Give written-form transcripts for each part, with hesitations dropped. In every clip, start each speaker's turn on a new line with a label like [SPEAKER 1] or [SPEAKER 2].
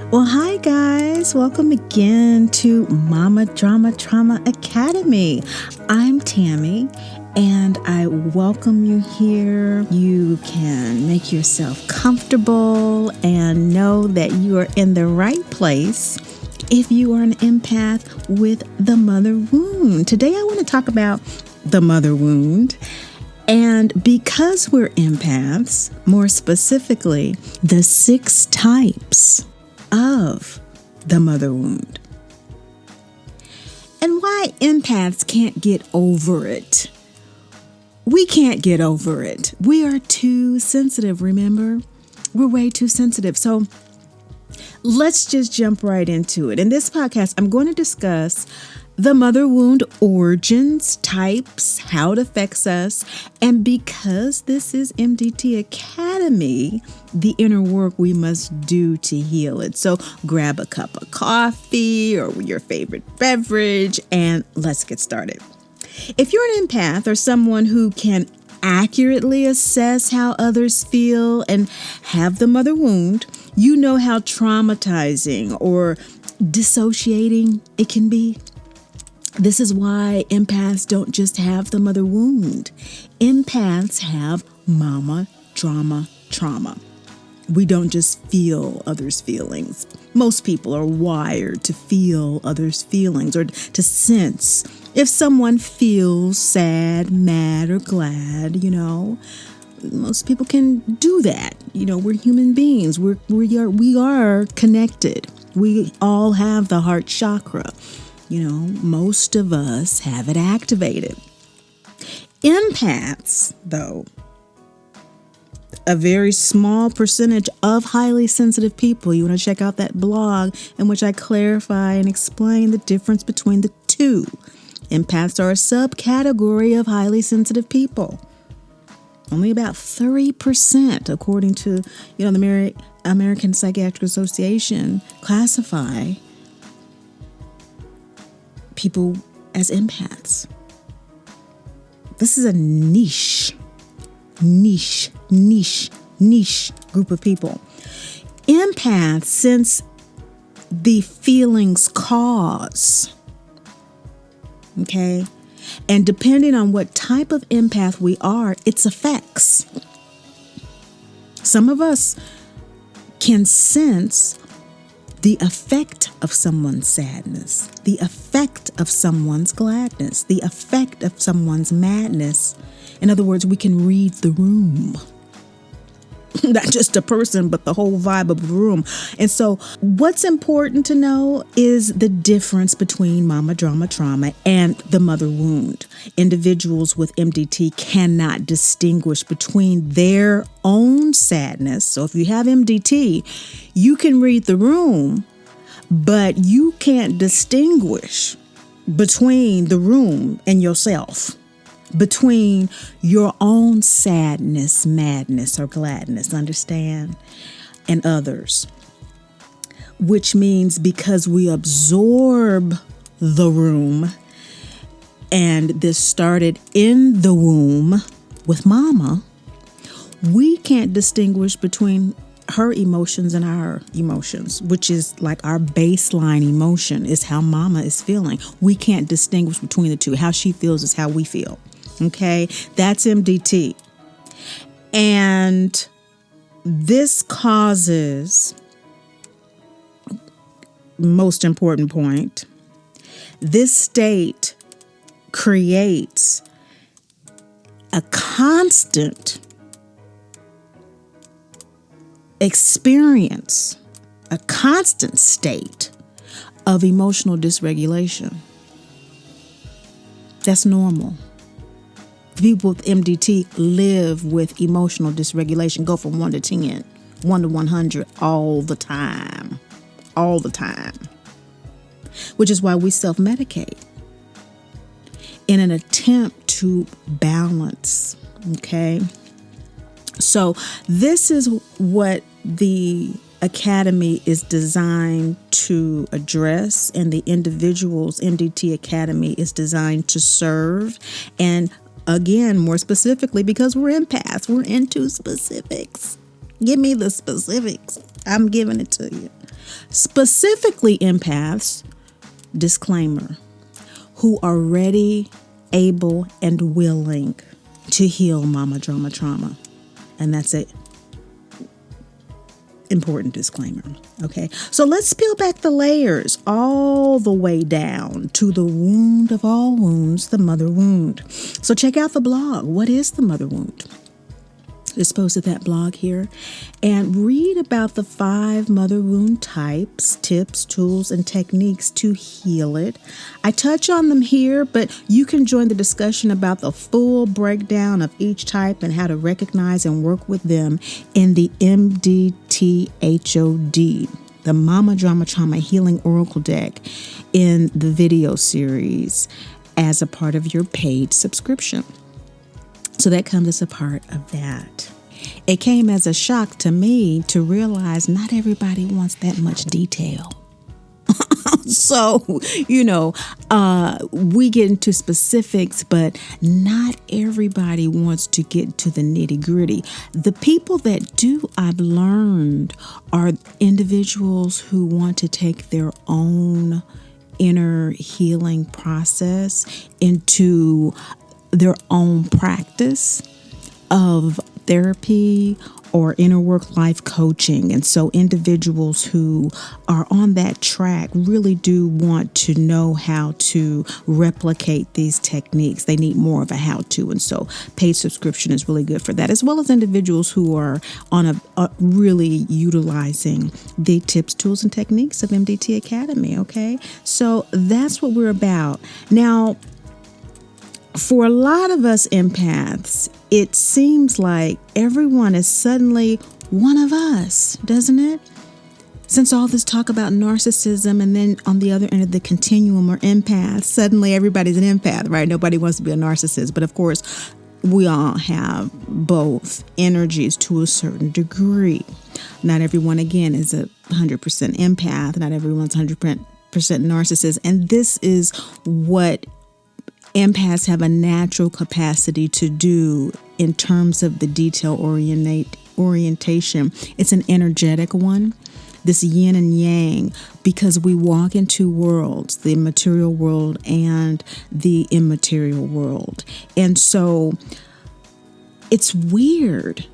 [SPEAKER 1] Well, hi guys. Welcome again to Mama Drama Trauma Academy. I'm Tammy and I welcome you here. You can make yourself comfortable and know that you are in the right place if you are an empath with the mother wound. Today I want to talk about the mother wound. And because we're empaths, more specifically, the 6 types of the mother wound. And why empaths can't get over it. We can't get over it. We are too sensitive, remember? We're way too sensitive. So let's just jump right into it. In this podcast, I'm going to discuss the mother wound origins, types, how it affects us, and because this is MDT Academy, the inner work we must do to heal it. So grab a cup of coffee or your favorite beverage and let's get started. If you're an empath or someone who can accurately assess how others feel and have the mother wound, you know how traumatizing or dissociating it can be. This is why empaths don't just have the mother wound. Empaths have mama drama trauma. We don't just feel others' feelings. Most people are wired to feel others' feelings or to sense if someone feels sad, mad, or glad, Most people can do that. We're human beings. We are connected. We all have the heart chakra. Most of us have it activated. Empaths, though, a very small percentage of highly sensitive people. You want to check out that blog in which I clarify and explain the difference between the two. Empaths are a subcategory of highly sensitive people. Only about 3%, according to the American Psychiatric Association, classify people as empaths. This is a niche group of people. Empaths sense the feelings cause. Okay? And depending on what type of empath we are, its effects. Some of us can sense the effect of someone's sadness, the effect of someone's gladness, the effect of someone's madness. In other words, we can read the room. Not just a person, but the whole vibe of the room. And so what's important to know is the difference between mama drama trauma and the mother wound. Individuals with MDT cannot distinguish between their own sadness. So if you have MDT, you can read the room, but you can't distinguish between the room and yourself. Between your own sadness, madness, or gladness, understand, and others. Which means because we absorb the room, and this started in the womb with mama, we can't distinguish between her emotions and our emotions, which is like our baseline emotion is how mama is feeling. We can't distinguish between the two. How she feels is how we feel. Okay, that's MDT. And this causes, most important point, this state creates a constant experience, a constant state of emotional dysregulation. That's normal. People with MDT live with emotional dysregulation, go from 1 to 10, 1 to 100 all the time, which is why we self-medicate in an attempt to balance, okay? So this is what the Academy is designed to address, and the individuals MDT Academy is designed to serve. And again, more specifically, because we're empaths, we're into specifics. Give me the specifics. I'm giving it to you. Specifically empaths, disclaimer, who are ready, able, and willing to heal mama drama trauma. And that's it. Important disclaimer. Okay, so let's peel back the layers all the way down to the wound of all wounds, the mother wound. So check out the blog. What is the mother wound? Just posted that blog here, and read about the 5 mother wound types, tips, tools, and techniques to heal it. I touch on them here, but you can join the discussion about the full breakdown of each type and how to recognize and work with them in the MDTHOD, the Mama Drama Trauma Healing Oracle Deck, in the video series as a part of your paid subscription. So that comes as a part of that. It came as a shock to me to realize not everybody wants that much detail. So, we get into specifics, but not everybody wants to get to the nitty gritty. The people that do, I've learned, are individuals who want to take their own inner healing process into their own practice of therapy or inner work life coaching. And so individuals who are on that track really do want to know how to replicate these techniques. They need more of a how-to. And so paid subscription is really good for that, as well as individuals who are on a really utilizing the tips, tools, and techniques of MDT Academy. Okay, so that's what we're about. Now, for a lot of us empaths, it seems like everyone is suddenly one of us, doesn't it? Since all this talk about narcissism, and then on the other end of the continuum are empaths, suddenly everybody's an empath, right? Nobody wants to be a narcissist. But of course, we all have both energies to a certain degree. Not everyone, again, is 100% empath. Not everyone's 100% narcissist. And this is what empaths have a natural capacity to do in terms of the detail orientation. It's an energetic one, this yin and yang, because we walk in 2 worlds, the material world and the immaterial world. And so it's weird,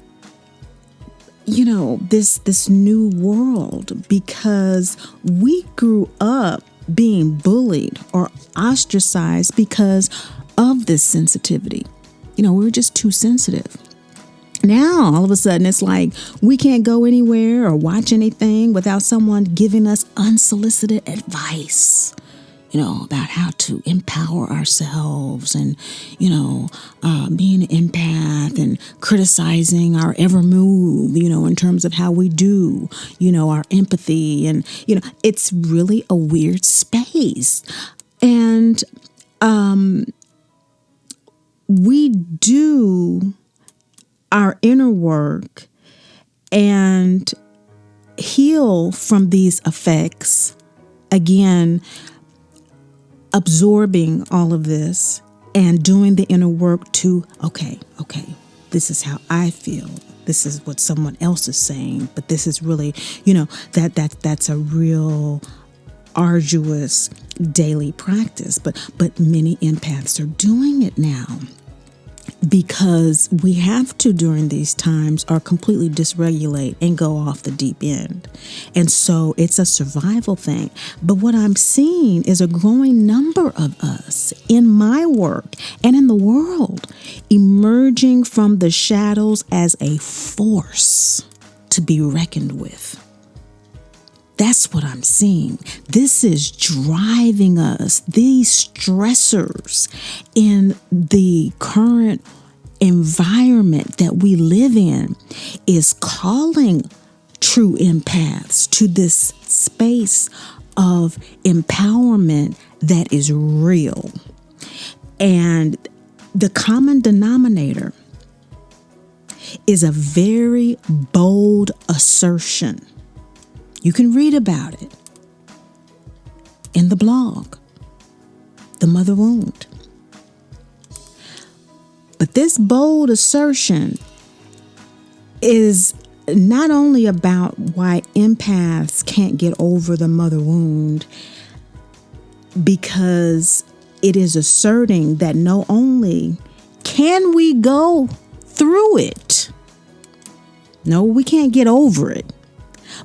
[SPEAKER 1] this new world, because we grew up being bullied or ostracized because of this sensitivity. We're just too sensitive. Now, all of a sudden, it's like we can't go anywhere or watch anything without someone giving us unsolicited advice, about how to empower ourselves and, being an empath and criticizing our every move, in terms of how we do, our empathy. And, it's really a weird space. And we do our inner work and heal from these effects, again, absorbing all of this and doing the inner work to, okay, this is how I feel. This is what someone else is saying, but this is really, that's a real arduous daily practice. But many empaths are doing it now, because we have to, during these times, or completely dysregulate and go off the deep end. And so it's a survival thing. But what I'm seeing is a growing number of us in my work and in the world emerging from the shadows as a force to be reckoned with. That's what I'm seeing. This is driving us. These stressors in the current environment that we live in is calling true empaths to this space of empowerment that is real. And the common denominator is a very bold assertion. You can read about it in the blog, The Mother Wound. But this bold assertion is not only about why empaths can't get over the mother wound, because it is asserting that not only can we go through it, no, we can't get over it,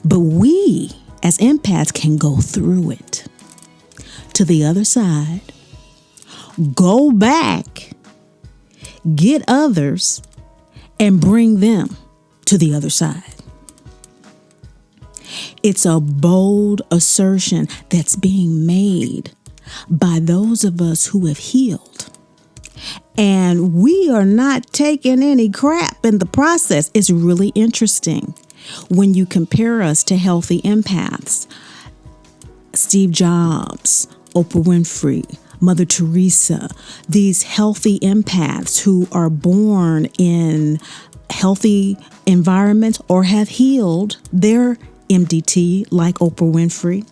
[SPEAKER 1] but we as empaths can go through it to the other side, go back, get others, and bring them to the other side. It's a bold assertion that's being made by those of us who have healed. And we are not taking any crap in the process. It's really interesting when you compare us to healthy empaths. Steve Jobs, Oprah Winfrey, Mother Teresa, these healthy empaths who are born in healthy environments or have healed their MDT, like Oprah Winfrey,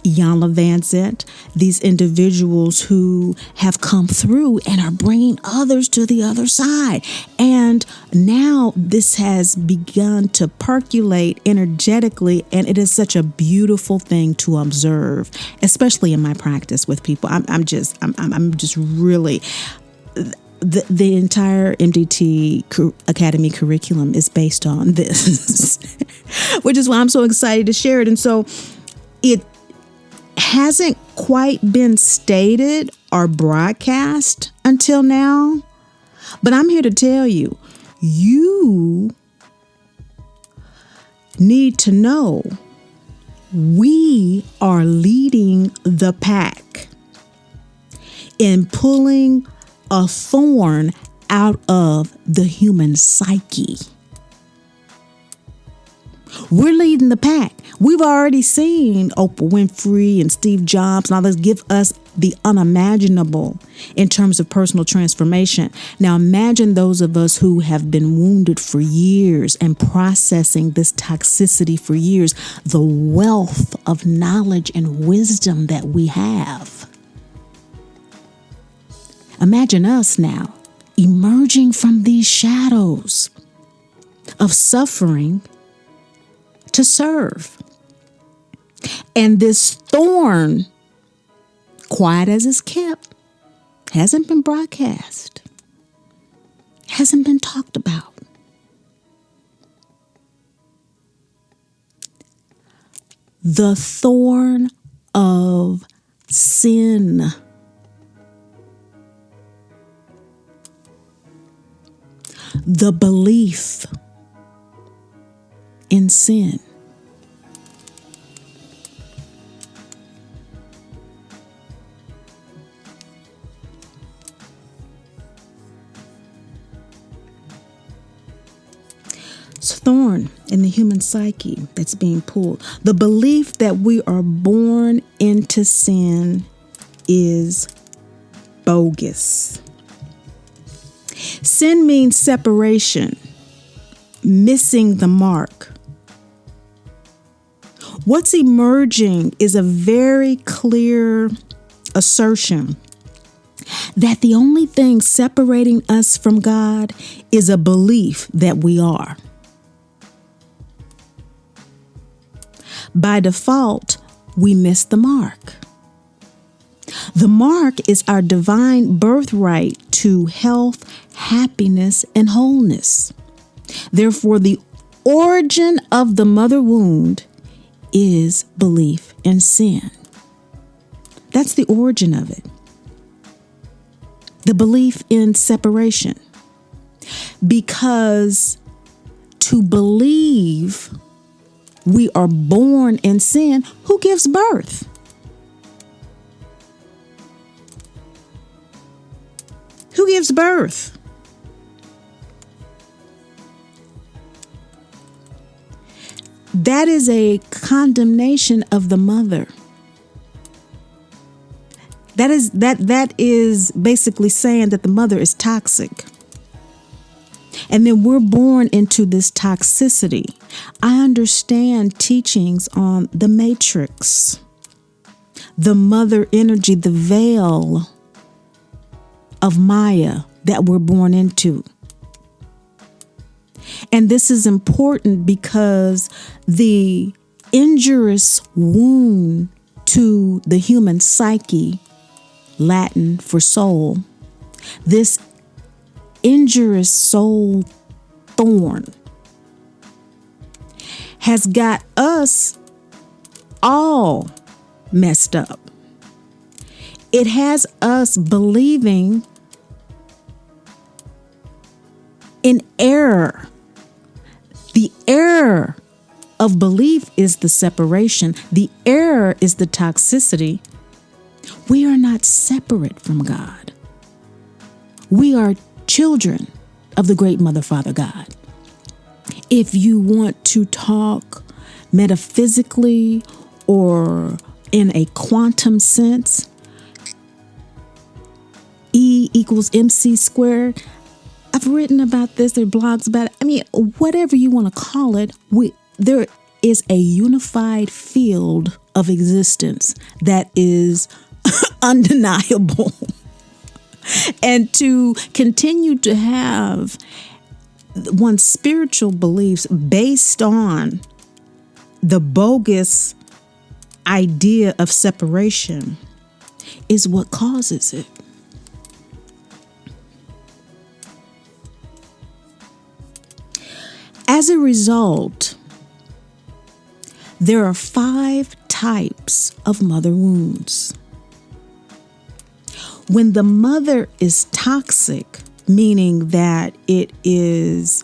[SPEAKER 1] Iyanla Vanzant, these individuals who have come through and are bringing others to the other side. And now this has begun to percolate energetically, and it is such a beautiful thing to observe, especially in my practice with people. I'm just really. The entire MDT Academy curriculum is based on this, which is why I'm so excited to share it. And so it hasn't quite been stated or broadcast until now, but I'm here to tell you, you need to know we are leading the pack in pulling a thorn out of the human psyche. We're leading the pack. We've already seen Oprah Winfrey and Steve Jobs and others give us the unimaginable in terms of personal transformation. Now imagine those of us who have been wounded for years and processing this toxicity for years, the wealth of knowledge and wisdom that we have. Imagine us now emerging from these shadows of suffering to serve. And this thorn, quiet as it's kept, hasn't been broadcast, hasn't been talked about. The thorn of sin. The belief in sin. It's a thorn in the human psyche that's being pulled. The belief that we are born into sin is bogus. Sin means separation, missing the mark. What's emerging is a very clear assertion that the only thing separating us from God is a belief that we are. By default, we miss the mark. The mark is our divine birthright to health, happiness, and wholeness. Therefore, the origin of the mother wound is belief in sin. That's the origin of it. The belief in separation. Because to believe we are born in sin, who gives birth? Who gives birth? That is a condemnation of the mother. That is basically saying that the mother is toxic. And then we're born into this toxicity. I understand teachings on the matrix, the mother energy, the veil of Maya that we're born into. And this is important because the injurious wound to the human psyche, Latin for soul, this injurious soul thorn has got us all messed up. It has us believing in error. The error of belief is the separation. The error is the toxicity. We are not separate from God. We are children of the great Mother, Father, God. If you want to talk metaphysically or in a quantum sense, E equals MC squared. I've written about this. There are blogs about it. I mean, whatever you want to call it, there is a unified field of existence that is undeniable. And to continue to have one's spiritual beliefs based on the bogus idea of separation is what causes it. As a result, there are 5 types of mother wounds. When the mother is toxic, meaning that it is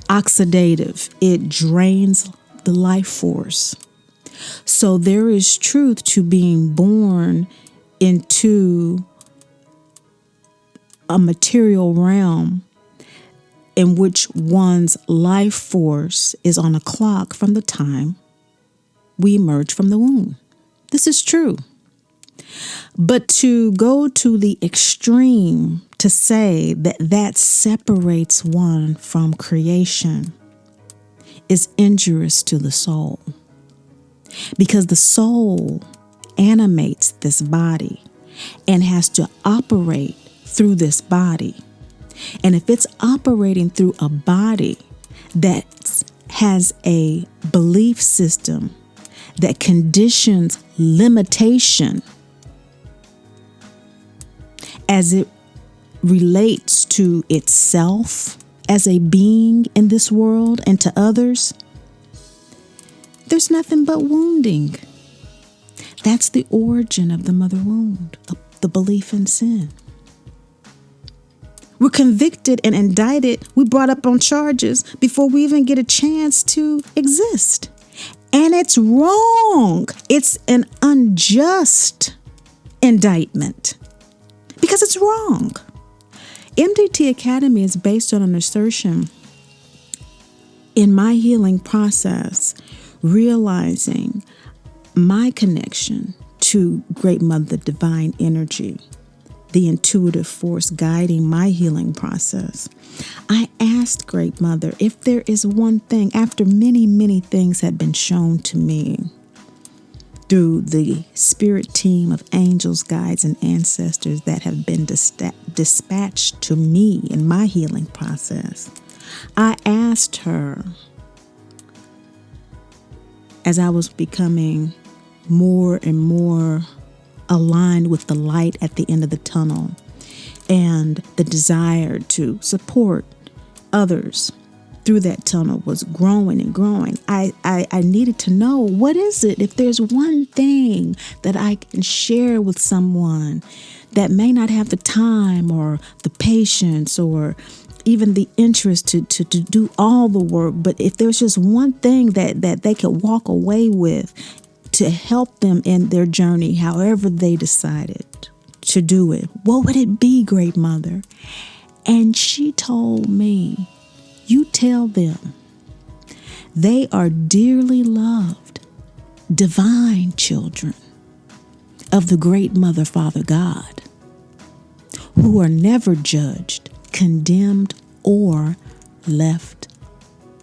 [SPEAKER 1] oxidative, it drains the life force. So there is truth to being born into a material realm in which one's life force is on a clock from the time we emerge from the womb. This is true. But to go to the extreme to say that that separates one from creation is injurious to the soul. Because the soul animates this body and has to operate through this body. And if it's operating through a body that has a belief system that conditions limitation as it relates to itself as a being in this world and to others, there's nothing but wounding. That's the origin of the mother wound, the belief in sin. We're convicted and indicted. We brought up on charges before we even get a chance to exist. And it's wrong. It's an unjust indictment because it's wrong. MDT Academy is based on an assertion in my healing process, realizing my connection to Great Mother Divine Energy, the intuitive force guiding my healing process. I asked Great Mother if there is one thing, after many, many things had been shown to me through the spirit team of angels, guides, and ancestors that have been dispatched to me in my healing process. I asked her, as I was becoming more and more aligned with the light at the end of the tunnel and the desire to support others through that tunnel was growing and growing. I needed to know, what is it? If there's one thing that I can share with someone that may not have the time or the patience or even the interest to do all the work, but if there's just one thing that they could walk away with to help them in their journey, however they decided to do it, what would it be, Great Mother? And she told me, you tell them they are dearly loved, divine children of the Great Mother, Father, God, who are never judged, condemned, or left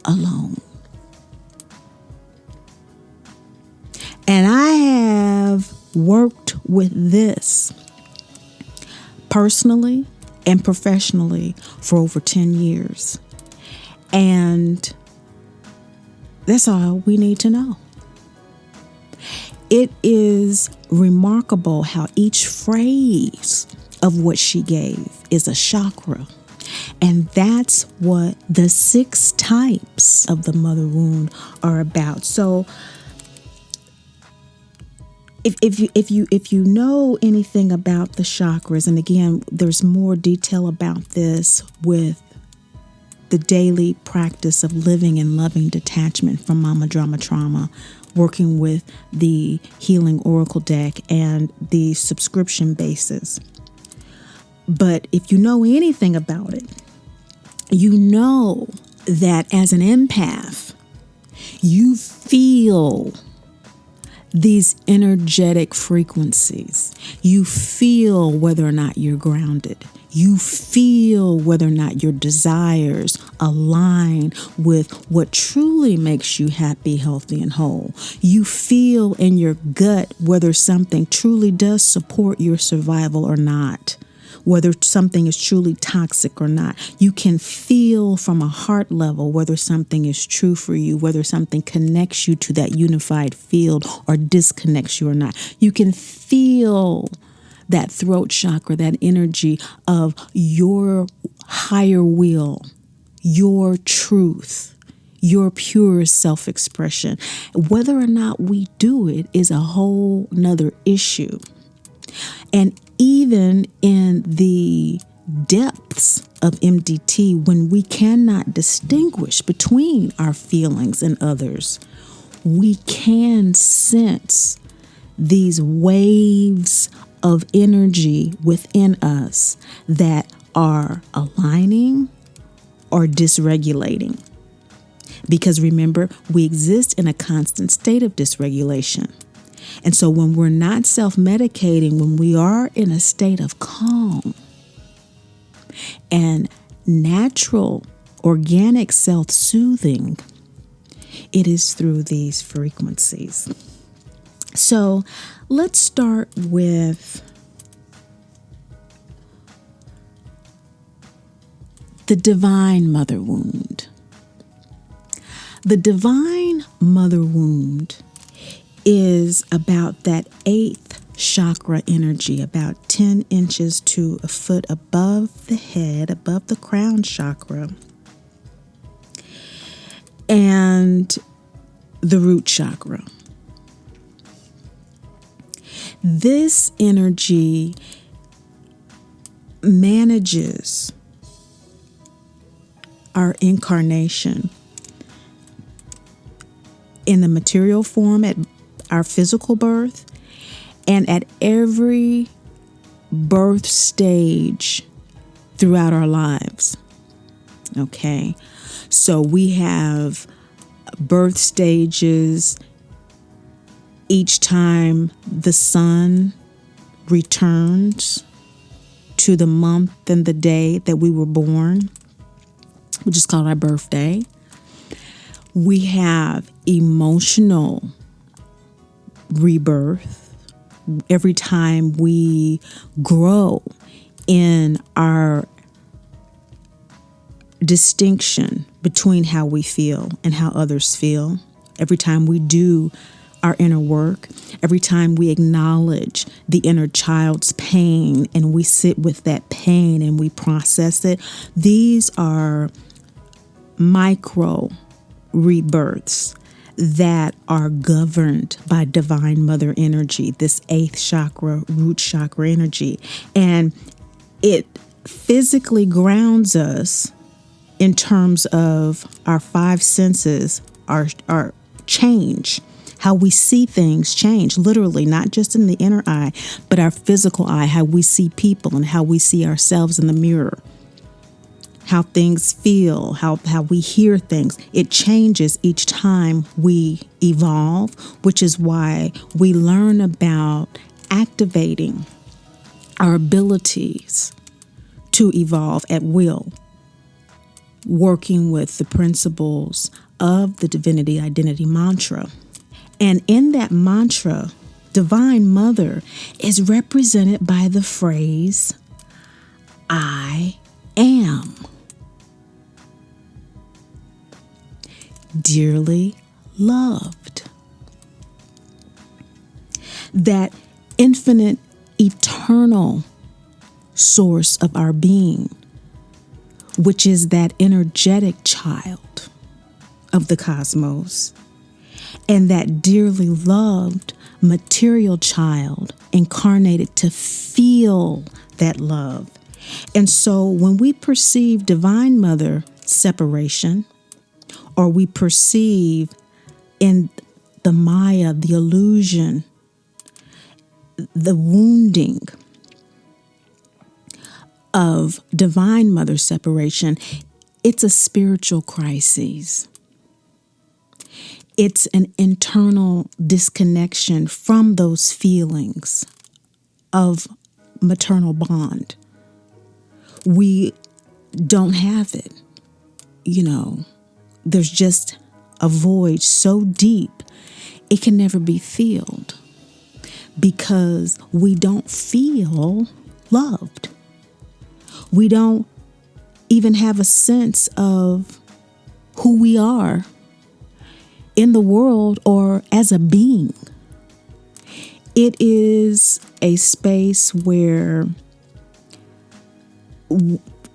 [SPEAKER 1] alone. And I have worked with this personally and professionally for over 10 years. And that's all we need to know. It is remarkable how each phrase of what she gave is a chakra. And that's what the 6 types of the mother wound are about. So if you know anything about the chakras, and again, there's more detail about this with the daily practice of living and loving detachment from Mama Drama Trauma, working with the Healing Oracle deck and the subscription basis. But if you know anything about it, you know that as an empath, you feel these energetic frequencies. You feel whether or not you're grounded. You feel whether or not your desires align with what truly makes you happy, healthy, and whole. You feel in your gut whether something truly does support your survival or not, whether something is truly toxic or not. You can feel from a heart level whether something is true for you, whether something connects you to that unified field or disconnects you or not. You can feel that throat chakra, that energy of your higher will, your truth, your pure self-expression. Whether or not we do it is a whole nother issue. And even in the depths of MDT, when we cannot distinguish between our feelings and others, we can sense these waves of energy within us that are aligning or dysregulating. Because remember, we exist in a constant state of dysregulation. And so when we're not self-medicating, when we are in a state of calm and natural, organic self-soothing, it is through these frequencies. So let's start with the divine mother wound. The divine mother wound is about that 8th chakra energy, about 10 inches to a foot above the head, above the crown chakra, and the root chakra. This energy manages our incarnation in the material form at our physical birth and at every birth stage throughout our lives. Okay, so we have birth stages each time the sun returns to the month and the day that we were born, which is called our birthday. We have emotional rebirth every time we grow in our distinction between how we feel and how others feel. Every time we do our inner work, every time we acknowledge the inner child's pain and we sit with that pain and we process it, these are micro rebirths that are governed by divine mother energy, this 8th chakra, root chakra energy. And it physically grounds us in terms of our 5 senses, our change. How we see things change, literally, not just in the inner eye, but our physical eye, how we see people and how we see ourselves in the mirror, how things feel, how we hear things. It changes each time we evolve, which is why we learn about activating our abilities to evolve at will, working with the principles of the Divinity Identity Mantra. And in that mantra, Divine Mother is represented by the phrase, I am. dearly loved. That infinite, eternal source of our being, which is that energetic child of the cosmos, and that dearly loved material child incarnated to feel that love. And so when we perceive Divine Mother separation, or we perceive in the Maya, the illusion, the wounding of Divine Mother separation, it's a spiritual crisis. It's an internal disconnection from those feelings of maternal bond. We don't have it. There's just a void so deep, it can never be filled because we don't feel loved. We don't even have a sense of who we are in the world or as a being. It is a space where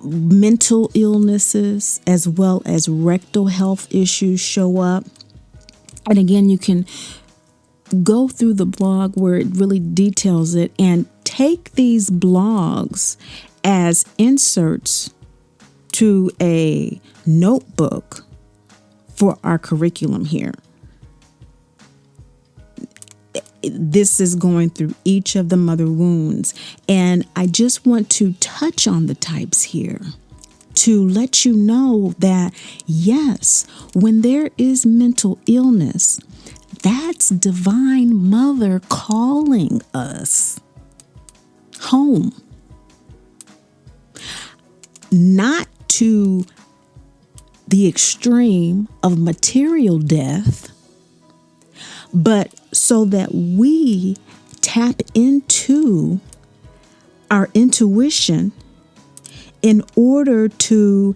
[SPEAKER 1] mental illnesses as well as rectal health issues show up. And again, you can go through the blog where it really details it and take these blogs as inserts to a notebook for our curriculum here. This is going through each of the mother wounds. And I just want to touch on the types here to let you know that, yes, when there is mental illness, that's Divine Mother calling us home. Not to the extreme of material death, but so that we tap into our intuition in order to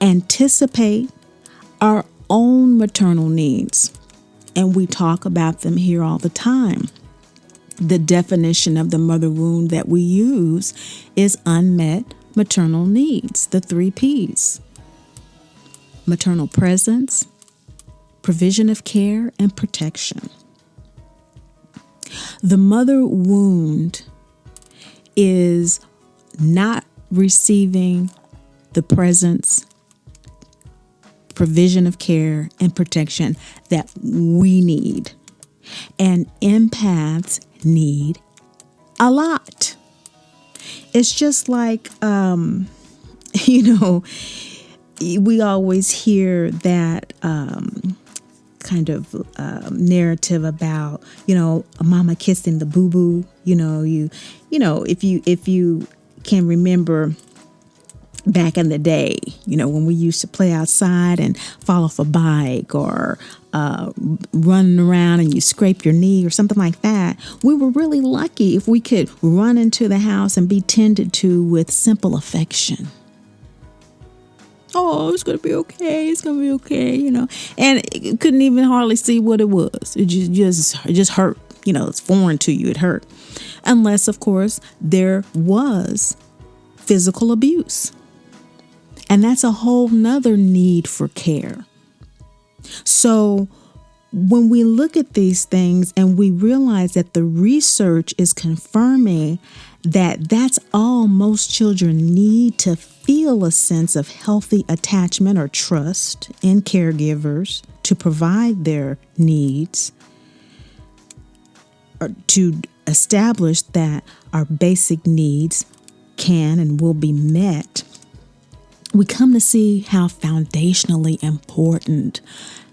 [SPEAKER 1] anticipate our own maternal needs. And we talk about them here all the time. The definition of the mother wound that we use is unmet maternal needs, the 3 Ps. Maternal presence, provision of care, and protection. The mother wound is not receiving the presence, provision of care, and protection that we need. And empaths need a lot. It's just like, we always hear that kind of narrative about, a mama kissing the boo-boo. If you can remember back in the day, when we used to play outside and fall off a bike or running around and you scrape your knee or something like that, we were really lucky if we could run into the house and be tended to with simple affection. Oh, it's going to be okay. It's going to be okay, and it couldn't even hardly see what it was. It just hurt. It's foreign to you. It hurt. Unless, of course, there was physical abuse. And that's a whole nother need for care. So when we look at these things and we realize that the research is confirming that that's all most children need to feel a sense of healthy attachment or trust in caregivers to provide their needs, or to establish that our basic needs can and will be met, we come to see how foundationally important,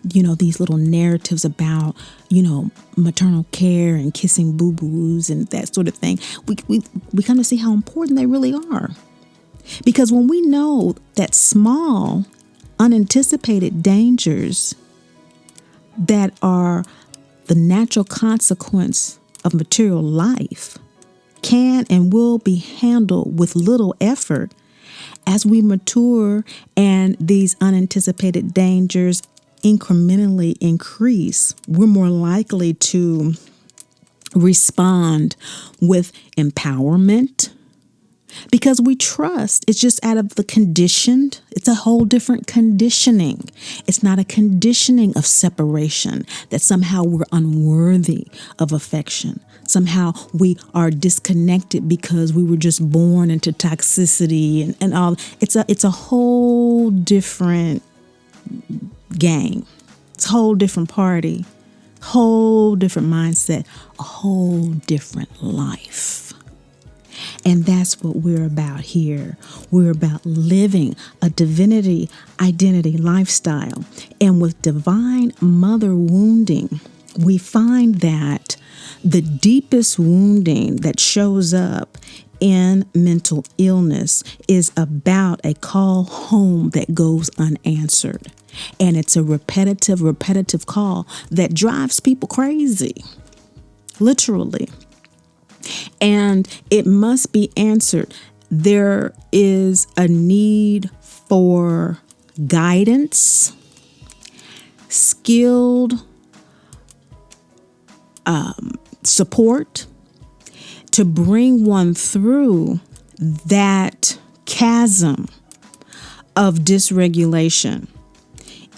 [SPEAKER 1] these little narratives about, maternal care and kissing boo-boos and that sort of thing. We come to see how important they really are. Because when we know that small, unanticipated dangers that are the natural consequence of material life can and will be handled with little effort, as we mature and these unanticipated dangers incrementally increase, we're more likely to respond with empowerment because we trust. It's just out of the conditioned. It's a whole different conditioning. It's not a conditioning of separation, that somehow we're unworthy of affection. Somehow we are disconnected because we were just born into toxicity and all. It's a whole different game. It's a whole different party, whole different mindset, a whole different life. And that's what we're about here. We're about living a divinity identity lifestyle. And with divine mother wounding, we find that the deepest wounding that shows up in mental illness is about a call home that goes unanswered. And it's a repetitive call that drives people crazy, literally. And it must be answered. There is a need for guidance, skilled support to bring one through that chasm of dysregulation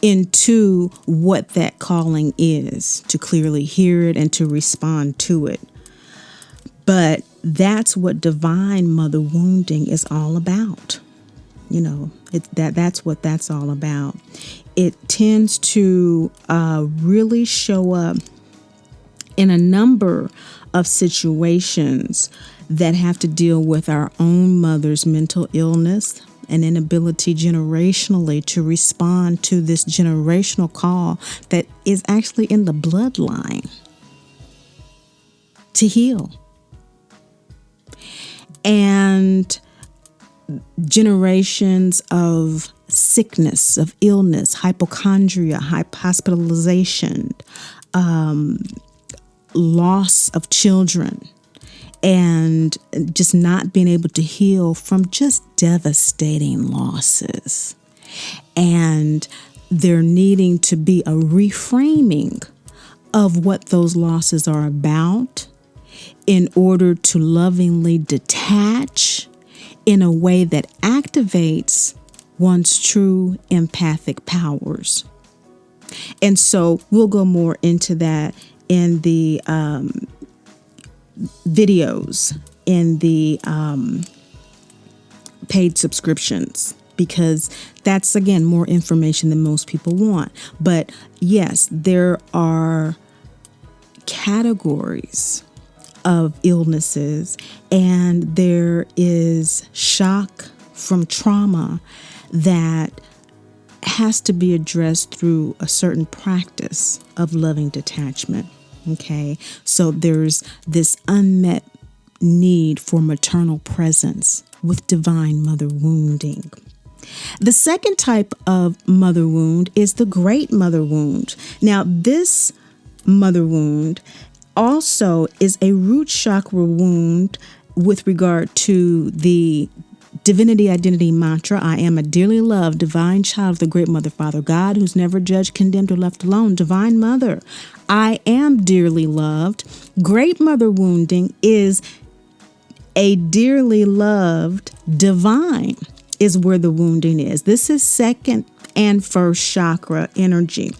[SPEAKER 1] into what that calling is, to clearly hear it and to respond to it. But that's what divine mother wounding is all about. You know, that's what that's all about. It tends to really show up in a number of situations that have to deal with our own mother's mental illness, an inability generationally to respond to this generational call that is actually in the bloodline to heal. And generations of sickness, of illness, hypochondria, hospitalization, loss of children, and just not being able to heal from just devastating losses. And there needing to be a reframing of what those losses are about in order to lovingly detach in a way that activates one's true empathic powers. And so we'll go more into that in the videos, in the paid subscriptions, because that's, again, more information than most people want. But yes, there are categories of illnesses, and there is shock from trauma that has to be addressed through a certain practice of loving detachment. Okay, so there's this unmet need for maternal presence with divine mother wounding. The second type of mother wound is the great mother wound. Now, this mother wound also is a root chakra wound with regard to the divinity identity mantra. I am a dearly loved divine child of the great mother, Father God, who's never judged, condemned, or left alone. Divine mother, I am dearly loved. Great mother wounding is a dearly loved divine is where the wounding is. This is second and first chakra energy,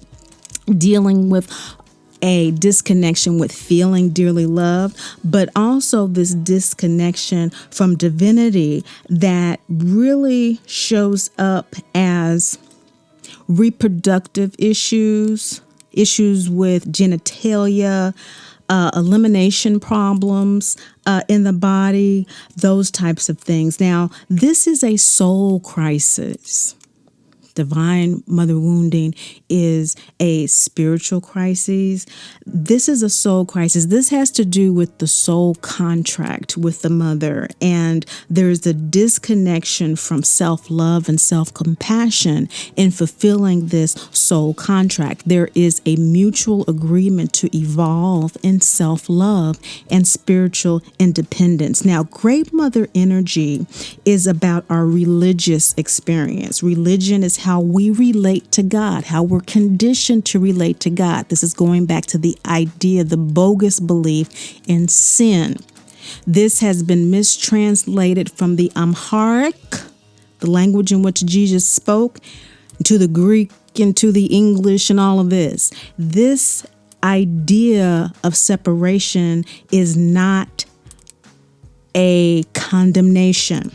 [SPEAKER 1] dealing with a disconnection with feeling dearly loved, but also this disconnection from divinity that really shows up as reproductive issues with genitalia, elimination problems in the body, those types of things. Now, this is a soul crisis. Divine mother wounding is a spiritual crisis. This is a soul crisis. This has to do with the soul contract with the mother. And there's a disconnection from self-love and self-compassion in fulfilling this soul contract. There is a mutual agreement to evolve in self-love and spiritual independence. Now, great mother energy is about our religious experience. Religion is how we relate to God, how we're conditioned to relate to God. This is going back to the idea, the bogus belief in sin. This has been mistranslated from the Amharic, the language in which Jesus spoke, to the Greek and to the English and all of this. This idea of separation is not a condemnation.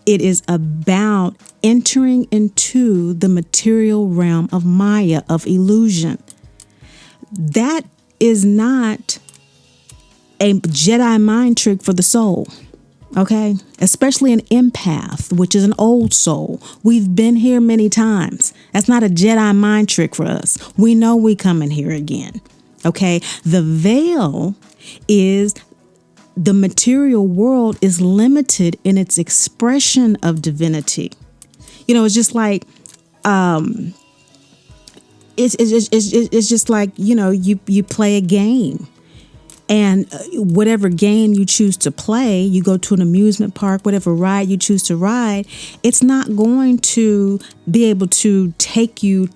[SPEAKER 1] It is about entering into the material realm of Maya, of illusion. That is not a Jedi mind trick for the soul, okay? Especially an empath, which is an old soul. We've been here many times. That's not a Jedi mind trick for us. We know we coming here again, okay? The veil is the material world is limited in its expression of divinity. You know, it's just like, it's just like, you know, you play a game. And whatever game you choose to play, you go to an amusement park, whatever ride you choose to ride, it's not going to be able to take you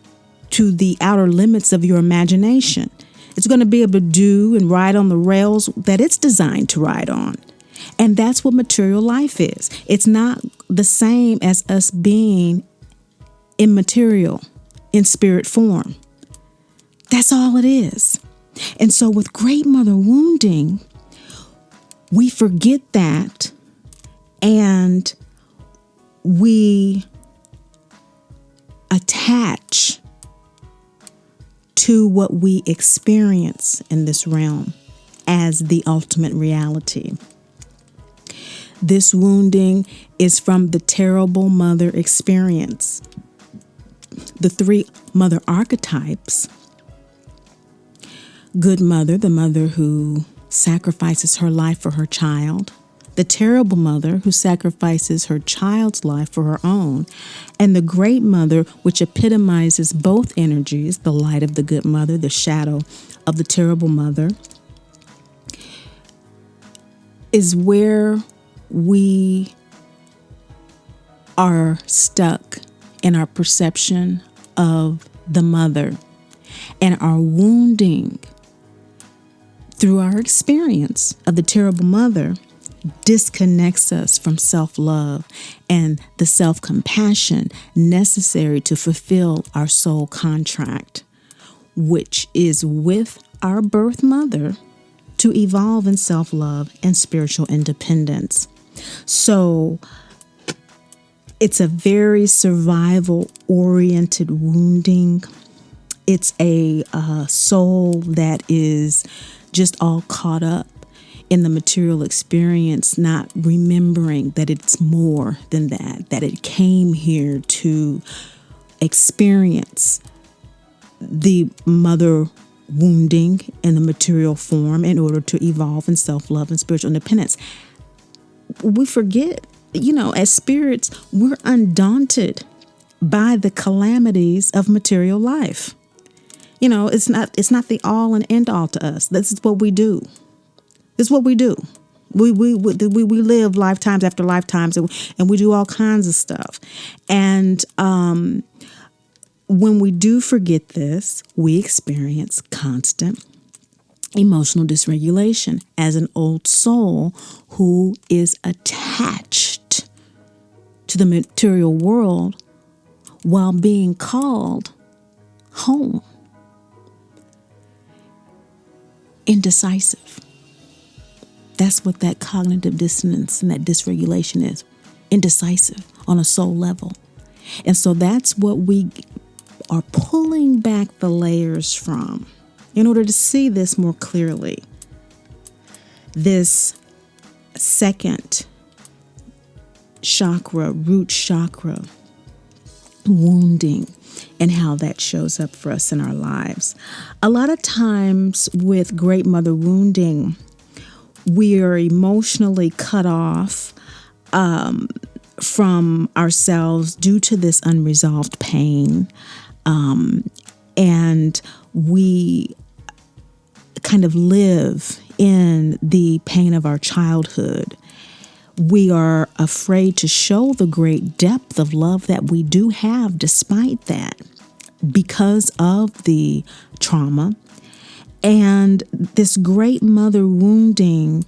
[SPEAKER 1] to the outer limits of your imagination. It's going to be able to do and ride on the rails that it's designed to ride on. And that's what material life is. It's not the same as us being immaterial in spirit form. That's all it is. And so with great mother wounding, we forget that and we attach to what we experience in this realm as the ultimate reality. This wounding is from the terrible mother experience. The three mother archetypes: good mother, the mother who sacrifices her life for her child; the terrible mother who sacrifices her child's life for her own; and the great mother, which epitomizes both energies, the light of the good mother, the shadow of the terrible mother, is where we are stuck in our perception of the mother, and our wounding through our experience of the terrible mother disconnects us from self-love and the self-compassion necessary to fulfill our soul contract, which is with our birth mother to evolve in self-love and spiritual independence. So it's a very survival-oriented wounding. It's a soul that is just all caught up in the material experience, not remembering that it's more than that it came here to experience the mother wounding in the material form in order to evolve in self-love and spiritual independence. We forget, as spirits, we're undaunted by the calamities of material life. It's not the all and end all to us. This is what we do. This is what we do. We live lifetimes after lifetimes, and we do all kinds of stuff. And when we do forget this, we experience constant emotional dysregulation as an old soul who is attached to the material world while being called home. Indecisive. That's what that cognitive dissonance and that dysregulation is. Indecisive on a soul level. And so that's what we are pulling back the layers from in order to see this more clearly. This second chakra, root chakra, wounding, and how that shows up for us in our lives. A lot of times with great mother wounding, we are emotionally cut off from ourselves due to this unresolved pain. And we kind of live in the pain of our childhood. We are afraid to show the great depth of love that we do have despite that because of the trauma. And this great mother wounding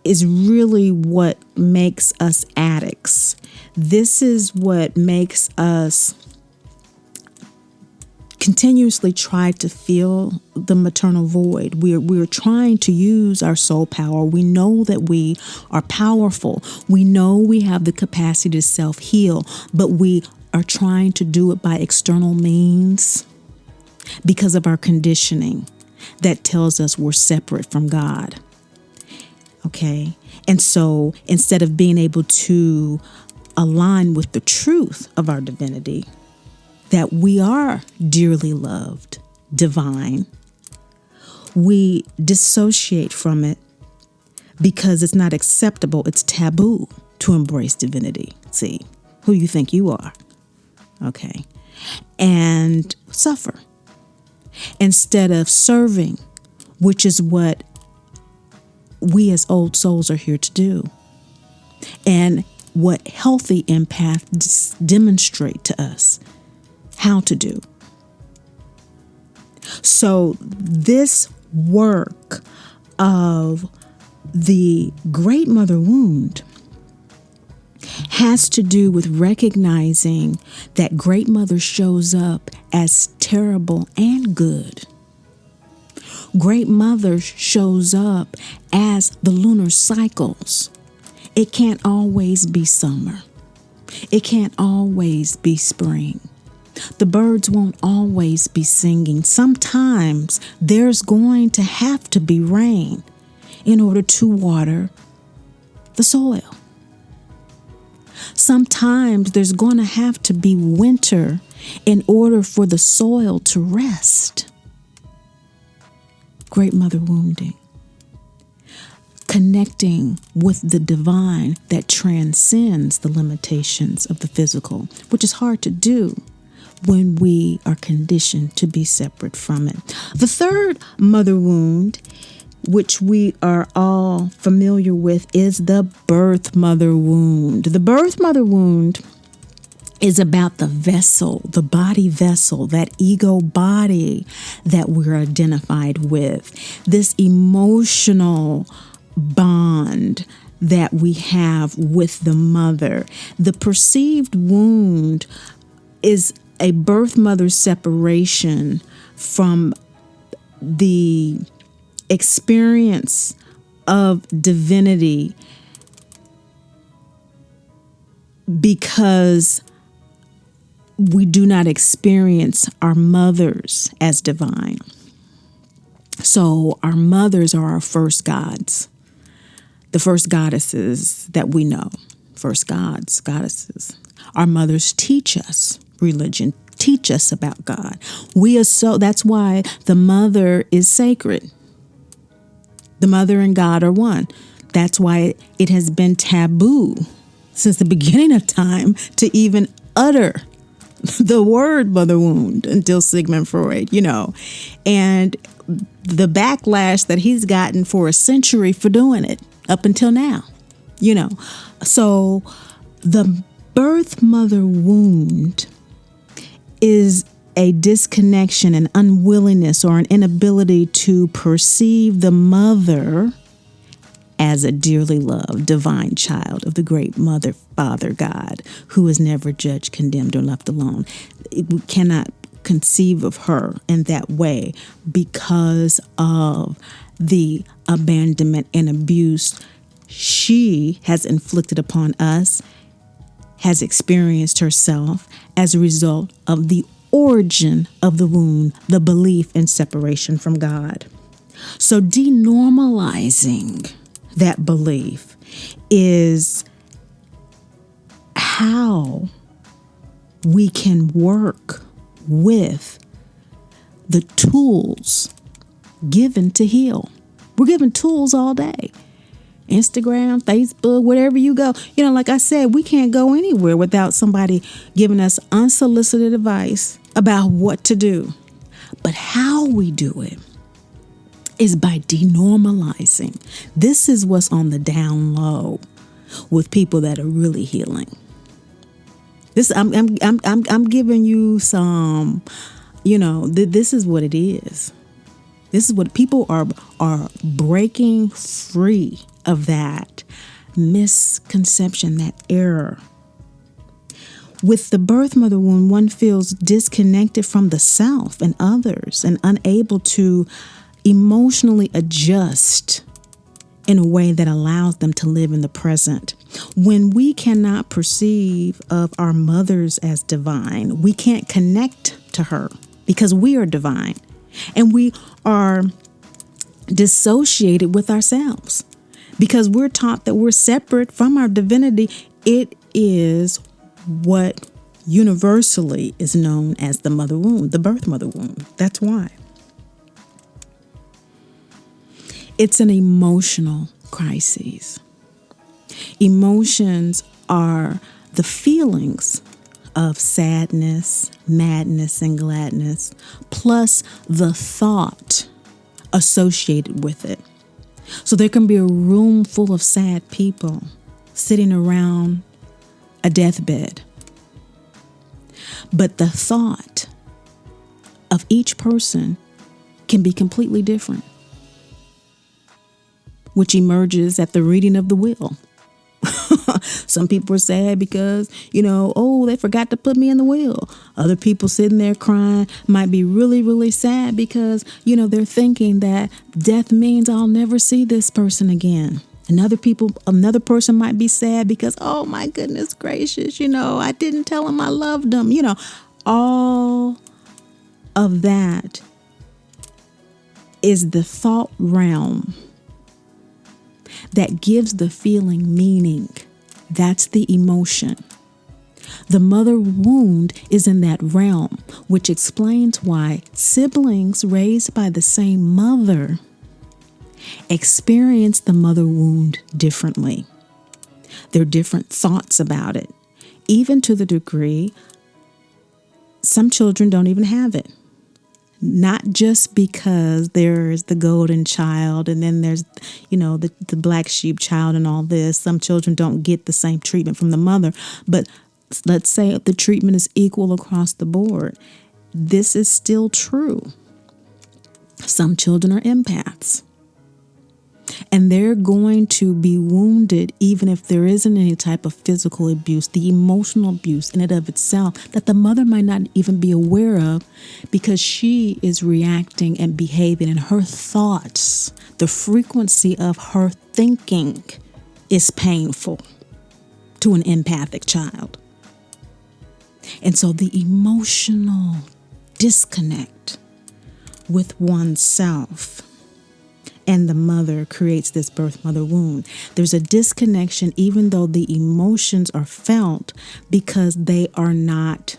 [SPEAKER 1] is really what makes us addicts. This is what makes us continuously try to fill the maternal void. We're trying to use our soul power. We know that we are powerful. We know we have the capacity to self-heal, but we are trying to do it by external means because of our conditioning that tells us we're separate from God. Okay? And so instead of being able to align with the truth of our divinity, that we are dearly loved, divine, we dissociate from it because it's not acceptable, it's taboo to embrace divinity. See, who you think you are. Okay. And suffer instead of serving, which is what we as old souls are here to do. And what healthy empaths demonstrate to us how to do. So this work of the great mother wound has to do with recognizing that great mother shows up as terrible and good. Great mother shows up as the lunar cycles. It can't always be summer. It can't always be spring. The birds won't always be singing. Sometimes there's going to have to be rain in order to water the soil. Sometimes there's going to have to be winter in order for the soil to rest. Great mother wounding. Connecting with the divine that transcends the limitations of the physical, which is hard to do when we are conditioned to be separate from it. The third mother wound, which we are all familiar with, is the birth mother wound. The birth mother wound is about the vessel, the body vessel, that ego body that we're identified with, this emotional bond that we have with the mother. The perceived wound is a birth mother separation from the experience of divinity because we do not experience our mothers as divine. So our mothers are our first gods, the first goddesses that we know, first gods, goddesses. Our mothers teach us religion, teach us about God. That's why the mother is sacred. The mother and God are one. That's why it has been taboo since the beginning of time to even utter the word mother wound until Sigmund Freud, and the backlash that he's gotten for a century for doing it up until now, So the birth mother wound is a disconnection, an unwillingness, or an inability to perceive the mother as a dearly loved divine child of the great mother, father, God, who is never judged, condemned, or left alone. We cannot conceive of her in that way because of the abandonment and abuse she has inflicted upon us, has experienced herself as a result of the origin of the wound, the belief in separation from God. So denormalizing that belief is how we can work with the tools given to heal. We're given tools all day. Instagram, Facebook, wherever you go. Like I said, we can't go anywhere without somebody giving us unsolicited advice about what to do. But how we do it is by denormalizing. This is what's on the down low. with people that are really healing. This I'm giving you some, this is what it is. This is what people are breaking free of, that misconception, that error. With the birth mother wound, one feels disconnected from the self and others and unable to emotionally adjust in a way that allows them to live in the present. When we cannot perceive of our mothers as divine, we can't connect to her because we are divine. And we are dissociated with ourselves because we're taught that we're separate from our divinity. It is what universally is known as the mother wound, the birth mother wound. That's why. It's an emotional crisis. Emotions are the feelings of sadness, madness, and gladness, plus the thought associated with it. So there can be a room full of sad people sitting around a deathbed. But the thought of each person can be completely different, which emerges at the reading of the will. Some people are sad because, they forgot to put me in the will. Other people sitting there crying might be really, really sad because, they're thinking that death means I'll never see this person again. Another person might be sad because, oh my goodness gracious, I didn't tell him I loved him. All of that is the thought realm that gives the feeling meaning. That's the emotion. The mother wound is in that realm, which explains why siblings raised by the same mother experience the mother wound differently. There are different thoughts about it, even to the degree some children don't even have it. Not just because there's the golden child and then there's, the black sheep child and all this. Some children don't get the same treatment from the mother. But let's say the treatment is equal across the board. This is still true. Some children are empaths. And they're going to be wounded even if there isn't any type of physical abuse, the emotional abuse in and of itself that the mother might not even be aware of because she is reacting and behaving in her thoughts. The frequency of her thinking is painful to an empathic child. And so the emotional disconnect with oneself and the mother creates this birth mother wound. There's a disconnection even though the emotions are felt because they are not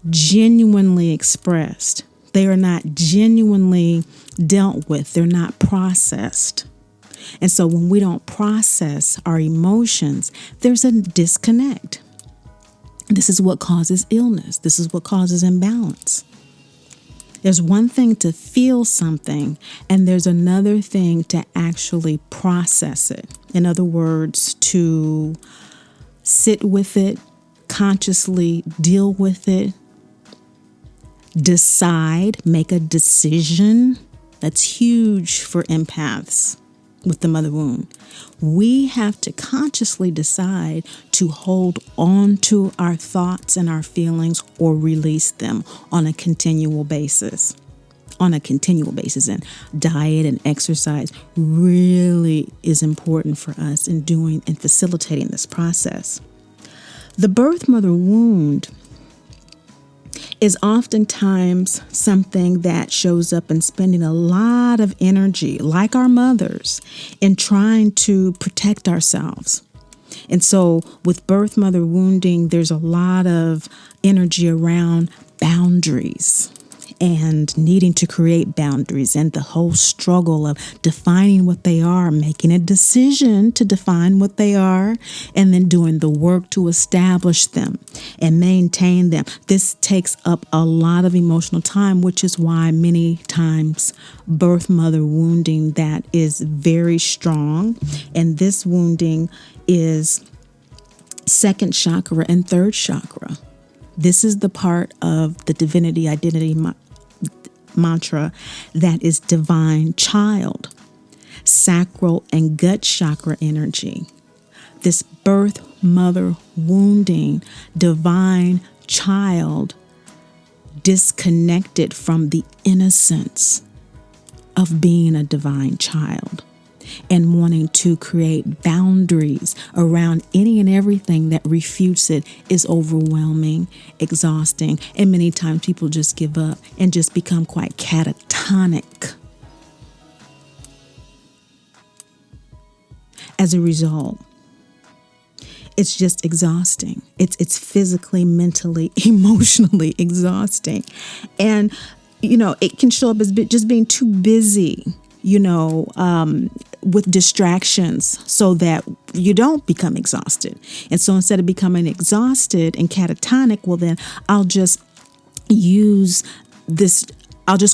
[SPEAKER 1] genuinely expressed. They are not genuinely dealt with. They're not processed. And so when we don't process our emotions, there's a disconnect. This is what causes illness. This is what causes imbalance. There's one thing to feel something, and there's another thing to actually process it. In other words, to sit with it, consciously deal with it, decide, make a decision. That's huge for empaths with the mother wound. We have to consciously decide to hold on to our thoughts and our feelings or release them on a continual basis. And diet and exercise really is important for us in doing and facilitating this process. The birth mother wound is oftentimes something that shows up in spending a lot of energy, like our mothers, in trying to protect ourselves. And so with birth mother wounding, there's a lot of energy around boundaries and needing to create boundaries and the whole struggle of defining what they are, making a decision to define what they are, and then doing the work to establish them and maintain them. This takes up a lot of emotional time, which is why many times birth mother wounding that is very strong. And this wounding is second chakra and third chakra. This is the part of the divinity identity mantra that is divine child, sacral and gut chakra energy. This birth mother wounding divine child disconnected from the innocence of being a divine child and wanting to create boundaries around any and everything that refutes it is overwhelming, exhausting, and many times people just give up and just become quite catatonic. As a result, it's just exhausting. It's physically, mentally, emotionally exhausting. And, it can show up as just being too busy, with distractions so that you don't become exhausted. And so instead of becoming exhausted and catatonic, well, then I'll just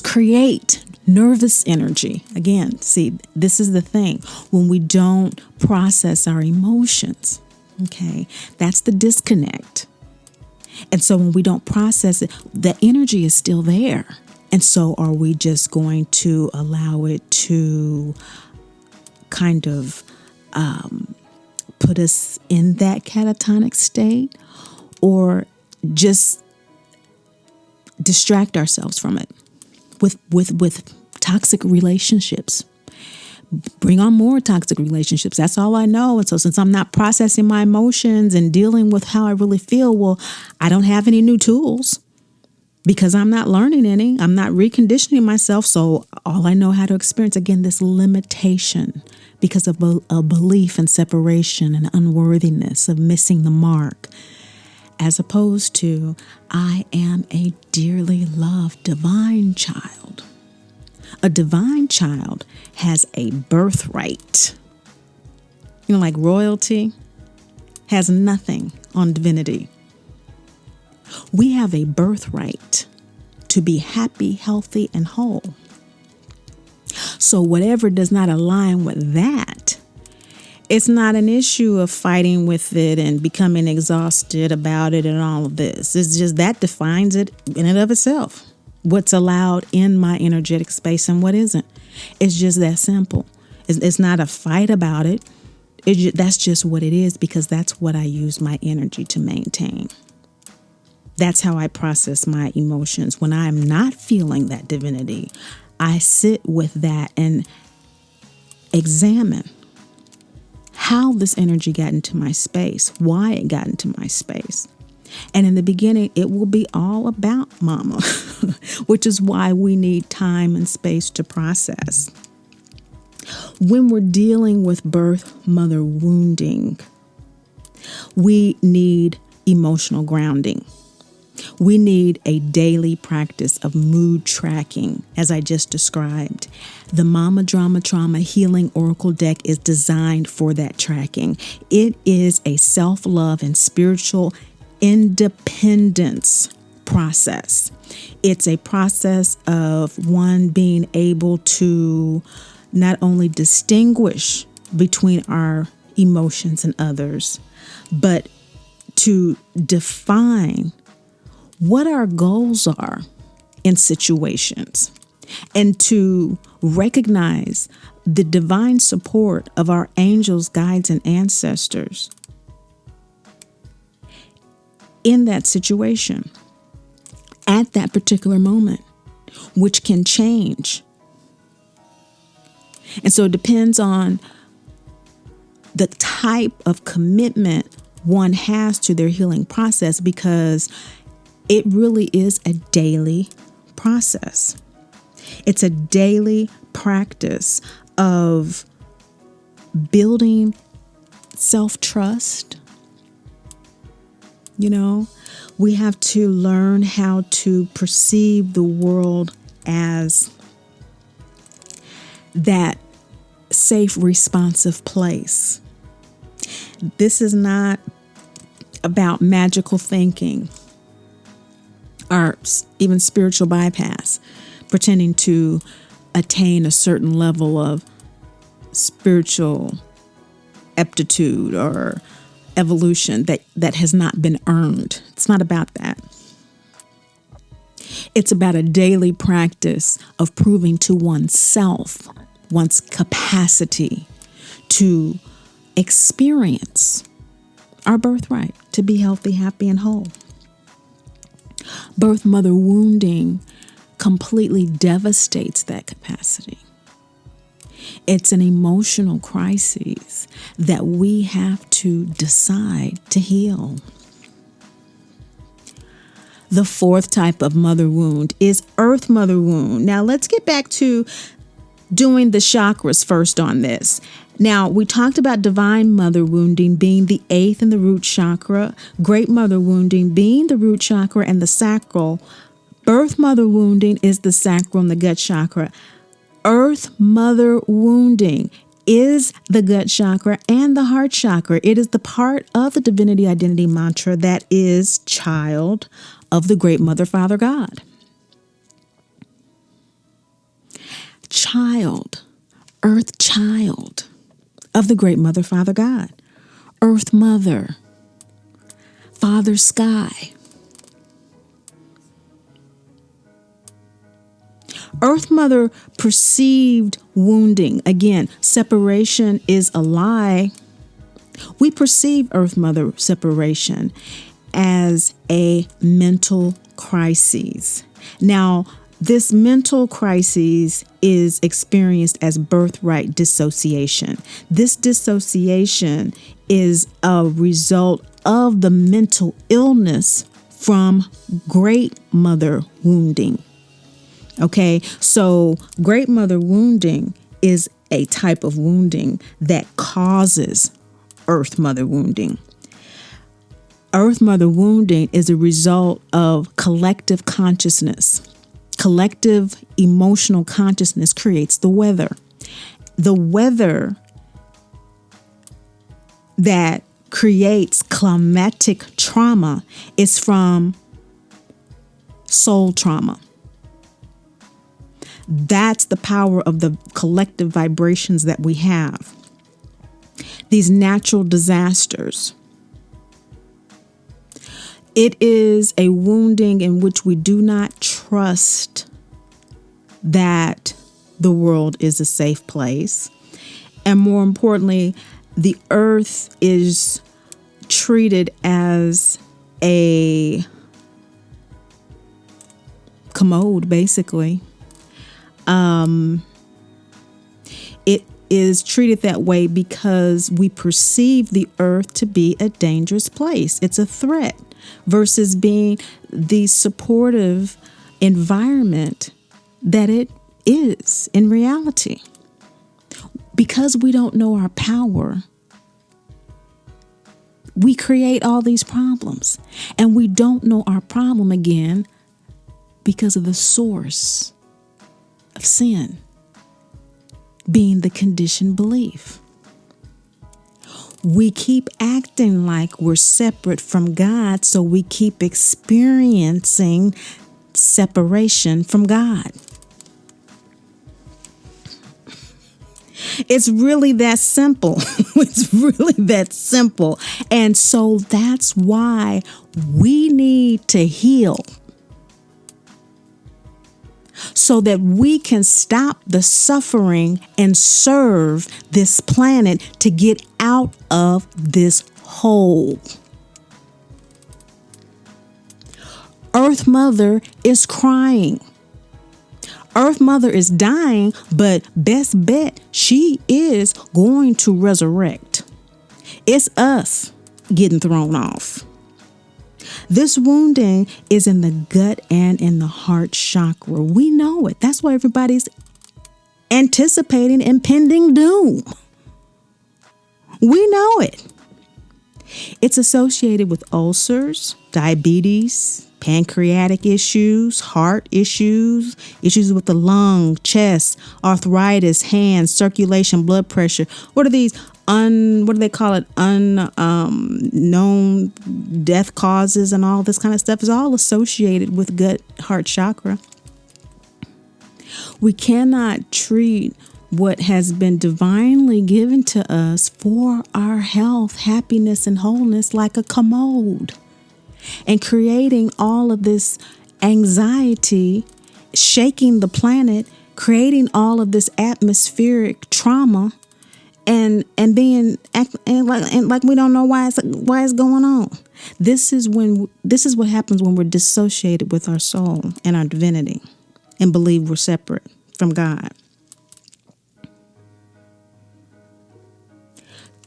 [SPEAKER 1] create nervous energy. Again, see, this is the thing. When we don't process our emotions, okay, that's the disconnect. And so when we don't process it, the energy is still there. And so are we just going to allow it to kind of put us in that catatonic state, or just distract ourselves from it with toxic relationships? Bring on more toxic relationships. That's all I know. And so since I'm not processing my emotions and dealing with how I really feel, well, I don't have any new tools because I'm not learning any. I'm not reconditioning myself. So all I know how to experience, again, this limitation because of a belief in separation and unworthiness, of missing the mark, as opposed to I am a dearly loved divine child. A divine child has a birthright. Like royalty has nothing on divinity. We have a birthright to be happy, healthy, and whole. So whatever does not align with that, it's not an issue of fighting with it and becoming exhausted about it and all of this. It's just that defines it in and of itself. What's allowed in my energetic space and what isn't. It's just that simple. It's not a fight about it. That's just what it is, because that's what I use my energy to maintain. That's how I process my emotions. When I'm not feeling that divinity, I sit with that and examine how this energy got into my space, why it got into my space. And in the beginning, it will be all about mama, which is why we need time and space to process. When we're dealing with birth mother wounding, we need emotional grounding. We need a daily practice of mood tracking, as I just described. The Mama Drama Trauma Healing Oracle deck is designed for that tracking. It is a self-love and spiritual independence process. It's a process of one being able to not only distinguish between our emotions and others, but to define what our goals are in situations, and to recognize the divine support of our angels, guides, and ancestors in that situation at that particular moment, which can change. And so it depends on the type of commitment one has to their healing process, because it really is a daily process. It's a daily practice of building self-trust. We have to learn how to perceive the world as that safe, responsive place. This is not about magical thinking or even spiritual bypass, pretending to attain a certain level of spiritual aptitude or evolution that has not been earned. It's not about that. It's about a daily practice of proving to oneself, one's capacity to experience our birthright, to be healthy, happy, and whole. Birth mother wounding completely devastates that capacity. It's an emotional crisis that we have to decide to heal. The fourth type of mother wound is earth mother wound. Now let's get back to doing the chakras first on this. Now, we talked about divine mother wounding being the 8th and the root chakra, great mother wounding being the root chakra and the sacral. Birth mother wounding is the sacral and the gut chakra. Earth mother wounding is the gut chakra and the heart chakra. It is the part of the divinity identity mantra that is child of the great mother, father, God. Child, earth child of the great mother, father, God. Earth mother, father, sky. Earth mother perceived wounding. Again, separation is a lie. We perceive earth mother separation as a mental crisis. Now, this mental crisis is experienced as birthright dissociation. This dissociation is a result of the mental illness from great mother wounding. Okay, so great mother wounding is a type of wounding that causes earth mother wounding. Earth mother wounding is a result of collective consciousness. Collective emotional consciousness creates the weather. The weather that creates climatic trauma is from soul trauma. That's the power of the collective vibrations that we have. These natural disasters. It is a wounding in which we do not trust that the world is a safe place. And more importantly, the earth is treated as a commode, basically. It is treated that way because we perceive the earth to be a dangerous place. It's a threat versus being the supportive environment that it is in reality. Because we don't know our power, we create all these problems. And we don't know our problem again because of the source of sin being the conditioned belief. We keep acting like we're separate from God, so we keep experiencing separation from God. It's really that simple. It's really that simple. And so that's why we need to heal, so that we can stop the suffering and serve this planet to get out of this hole. Earth Mother is crying. Earth Mother is dying, but best bet she is going to resurrect. It's us getting thrown off. This wounding is in the gut and in the heart chakra. We know it. That's why everybody's anticipating impending doom. We know it. It's associated with ulcers, diabetes, pancreatic issues, heart issues, issues with the lung, chest, arthritis, hands, circulation, blood pressure. What are these what do they call it? Unknown death causes and all this kind of stuff is all associated with gut, heart chakra. We cannot treat what has been divinely given to us for our health, happiness, and wholeness like a commode, and creating all of this anxiety, shaking the planet, creating all of this atmospheric trauma, and like we don't know why it's going on. This is what happens when we're dissociated with our soul and our divinity and believe we're separate from God.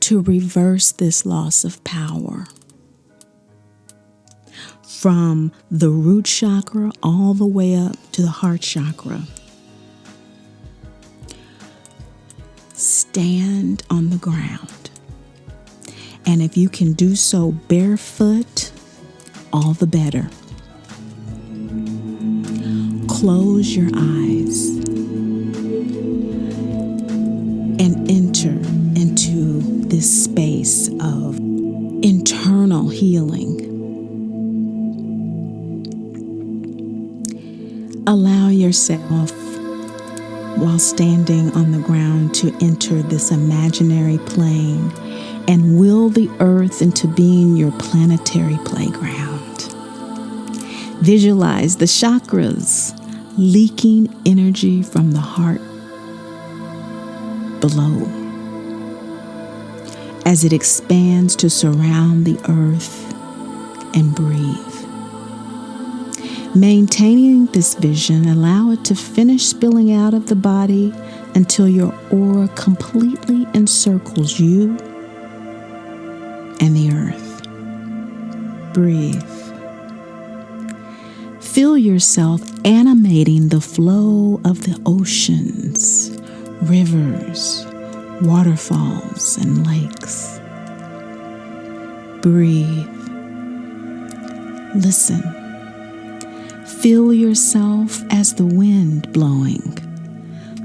[SPEAKER 1] To reverse this loss of power from the root chakra all the way up to the heart chakra, stand on the ground. And if you can do so barefoot, all the better. Close your eyes and enter into this space of internal healing. Allow yourself, while standing on the ground, to enter this imaginary plane and will the earth into being your planetary playground. Visualize the chakras leaking energy from the heart below as it expands to surround the earth and breathe. Maintaining this vision, allow it to finish spilling out of the body until your aura completely encircles you and the earth. Breathe. Feel yourself animating the flow of the oceans, rivers, waterfalls, and lakes. Breathe. Listen. Feel yourself as the wind blowing,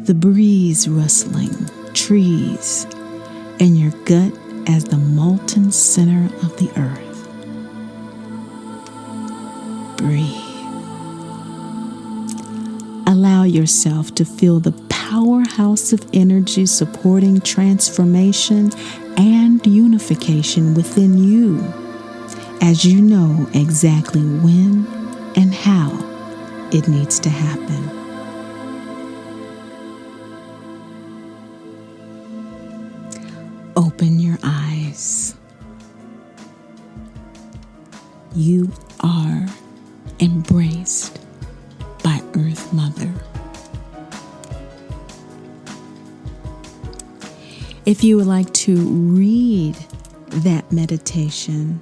[SPEAKER 1] the breeze rustling, trees, and your gut as the molten center of the earth. Breathe. Allow yourself to feel the powerhouse of energy supporting transformation and unification within you, as you know exactly when and how it needs to happen. Open your eyes. You are embraced by Earth Mother. If you would like to read that meditation,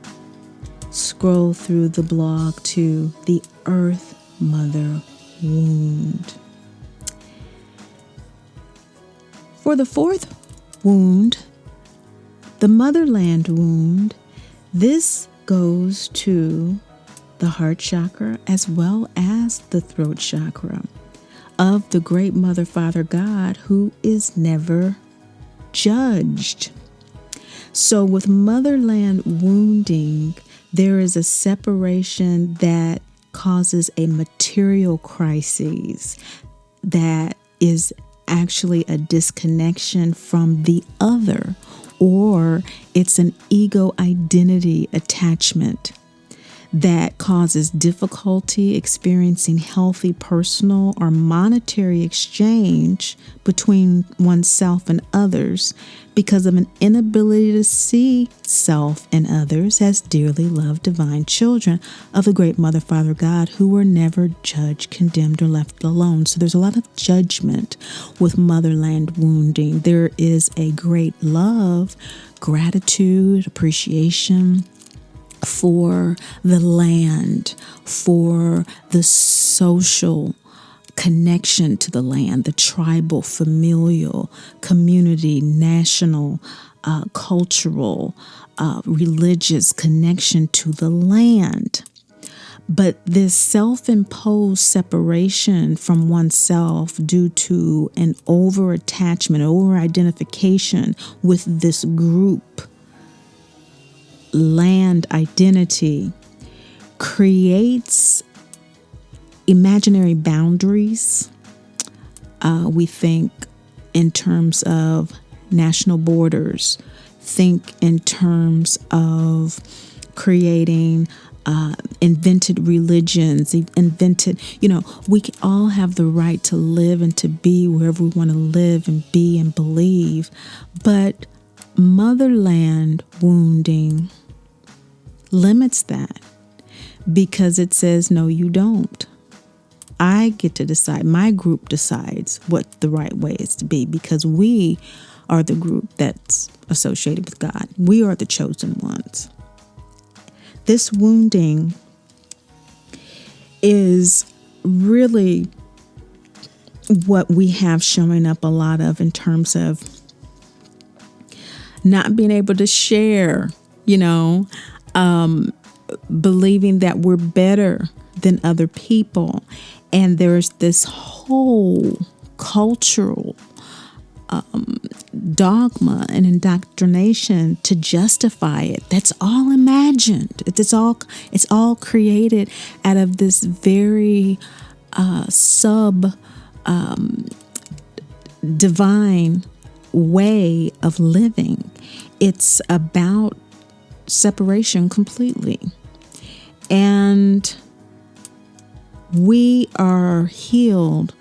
[SPEAKER 1] scroll through the blog to the Earth Mother Wound. For the fourth wound, the Motherland Wound, this goes to the heart chakra as well as the throat chakra of the great Mother, Father, God, who is never judged. So with Motherland wounding, there is a separation that causes a material crisis that is actually a disconnection from the other, or it's an ego identity attachment that causes difficulty experiencing healthy personal or monetary exchange between oneself and others because of an inability to see self and others as dearly loved divine children of the great Mother, Father, God, who were never judged, condemned, or left alone. So there's a lot of judgment with Motherland wounding. There is a great love, gratitude, appreciation for the land, for the social connection to the land, the tribal, familial, community, national, cultural, religious connection to the land. But this self-imposed separation from oneself due to an over-attachment, over-identification with this group, land identity, creates imaginary boundaries. We think in terms of national borders. Think in terms of creating invented religions, we can all have the right to live and to be wherever we want to live and be and believe. But motherland wounding limits that because it says, no, you don't. I get to decide. My group decides what the right way is to be because we are the group that's associated with God. We are the chosen ones. This wounding is really what we have showing up a lot of in terms of not being able to share, believing that we're better than other people. And there's this whole cultural dogma and indoctrination to justify it. That's all imagined. It's all created out of this very divine way of living. It's about separation completely. And we are healed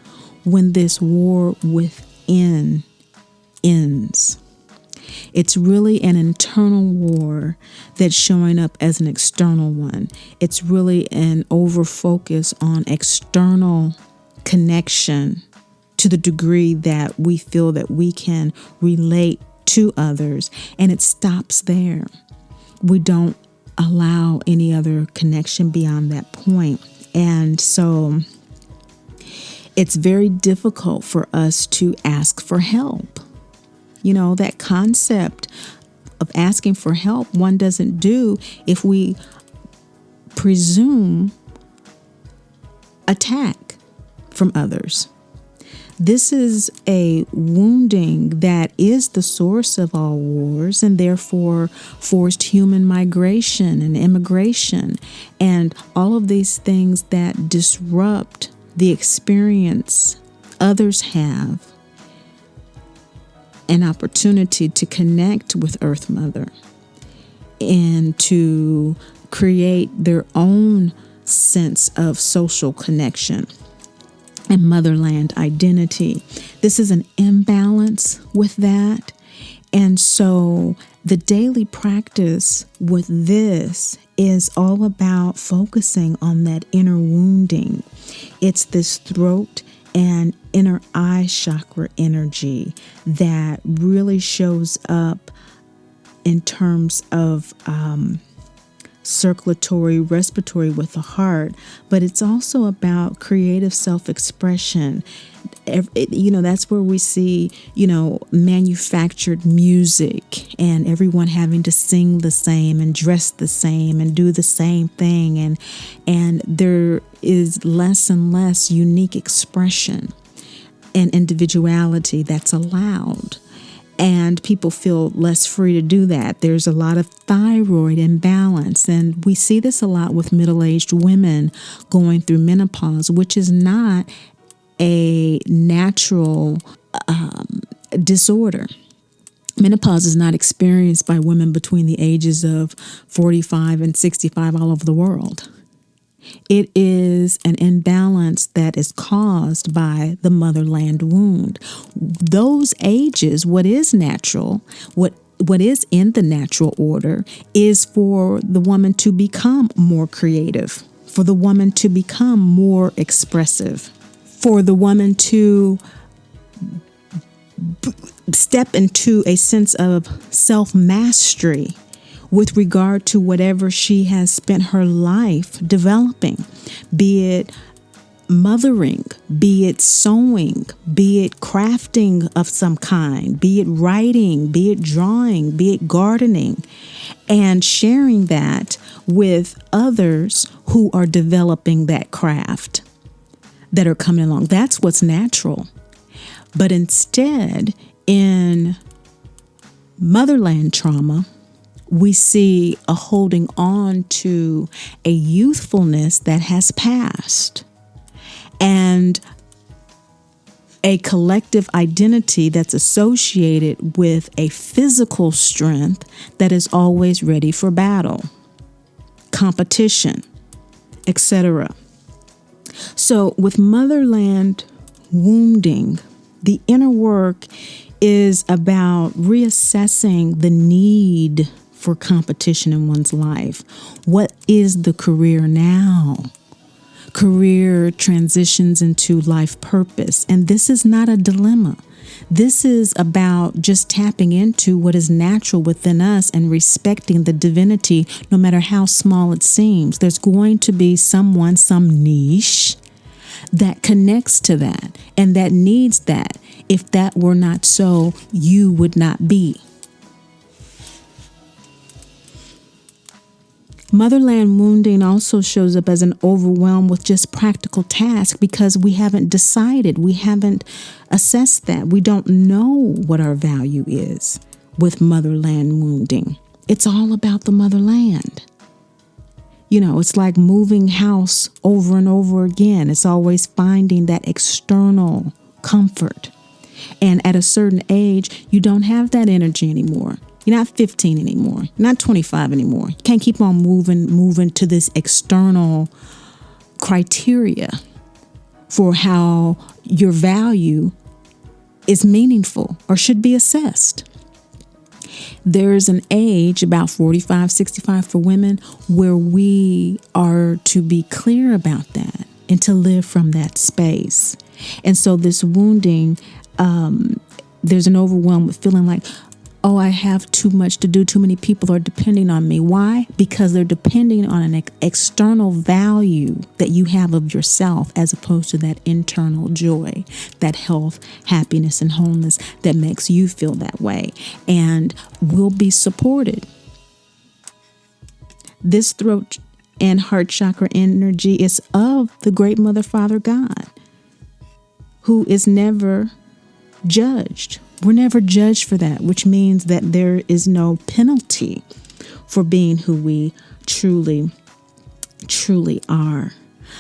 [SPEAKER 1] when this war within ends. It's really an internal war that's showing up as an external one. It's really an over focus on external connection to the degree that we feel that we can relate to others, and it stops there. We don't allow any other connection beyond that point. And so it's very difficult for us to ask for help. That concept of asking for help, one doesn't do if we presume attack from others. This is a wounding that is the source of all wars and therefore forced human migration and immigration and all of these things that disrupt the experience others have an opportunity to connect with Earth Mother and to create their own sense of social connection and motherland identity. This is an imbalance with that. And so the daily practice with this is all about focusing on that inner wounding. It's this throat and inner eye chakra energy that really shows up in terms of circulatory, respiratory with the heart, but it's also about creative self-expression. That's where we see, manufactured music and everyone having to sing the same and dress the same and do the same thing. And there is less and less unique expression and individuality that's allowed. And people feel less free to do that. There's a lot of thyroid imbalance. And we see this a lot with middle-aged women going through menopause, which is not a natural disorder. Menopause is not experienced by women between the ages of 45 and 65 all over the world. It is an imbalance that is caused by the motherland wound. Those ages, what is natural, what is in the natural order is for the woman to become more creative, for the woman to become more expressive, for the woman to step into a sense of self-mastery with regard to whatever she has spent her life developing, be it mothering, be it sewing, be it crafting of some kind, be it writing, be it drawing, be it gardening, and sharing that with others who are developing that craft that are coming along. That's what's natural. But instead, in motherland trauma, we see a holding on to a youthfulness that has passed. And a collective identity that's associated with a physical strength that is always ready for battle, competition, etc. So with Motherland Wounding, the inner work is about reassessing the need for competition in one's life. What is the career now? Career transitions into life purpose. And this is not a dilemma. This is about just tapping into what is natural within us and respecting the divinity, no matter how small it seems. There's going to be someone, some niche that connects to that and that needs that. If that were not so, you would not be. Motherland wounding also shows up as an overwhelm with just practical tasks because we haven't decided, we haven't assessed that. We don't know what our value is with motherland wounding. It's all about the motherland. You know, it's like moving house over and over again. It's always finding that external comfort. And at a certain age, you don't have that energy anymore. You're not 15 anymore. You're not 25 anymore. You can't keep on moving to this external criteria for how your value is meaningful or should be assessed. There's an age, about 45, 65 for women, where we are to be clear about that and to live from that space. And so this wounding, there's an overwhelm with feeling like, oh, I have too much to do. Too many people are depending on me. Why? Because they're depending on an external value that you have of yourself as opposed to that internal joy, that health, happiness, and wholeness that makes you feel that way and will be supported. This throat and heart chakra energy is of the great Mother, Father, God, who is never judged. We're never judged for that, which means that there is no penalty for being who we truly, truly are.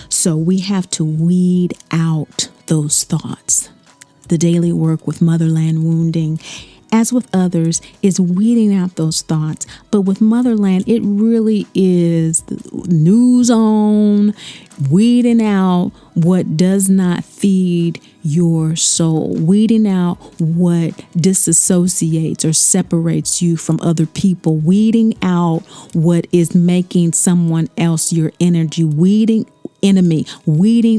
[SPEAKER 1] So we have to weed out those thoughts. The daily work with motherland wounding, as with others, is weeding out those thoughts. But with motherland, it really is news on, weeding out what does not feed your soul, weeding out what disassociates or separates you from other people, weeding out what is making someone else your energy, weeding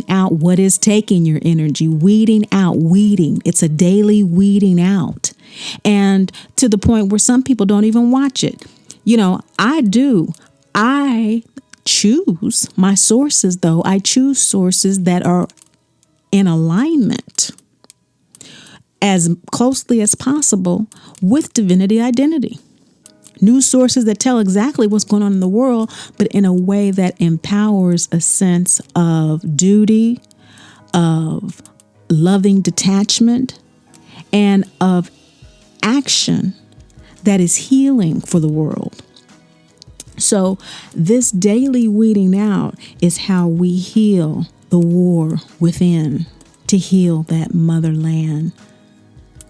[SPEAKER 1] out what is taking your energy, weeding. It's a daily weeding out. And to the point where some people don't even watch it. You know, I do. I choose my sources, though. I choose sources that are in alignment as closely as possible with divinity identity. News sources that tell exactly what's going on in the world, but in a way that empowers a sense of duty, of loving detachment, and of action that is healing for the world. So this daily weeding out is how we heal the war within, to heal that motherland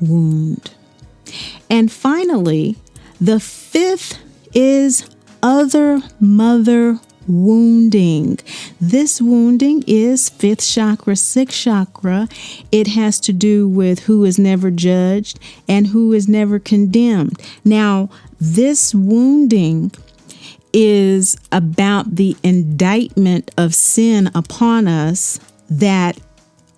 [SPEAKER 1] wound. And finally, the fifth is other mother wounding. This wounding is fifth chakra, sixth chakra. It has to do with who is never judged and who is never condemned. Now, this wounding is about the indictment of sin upon us that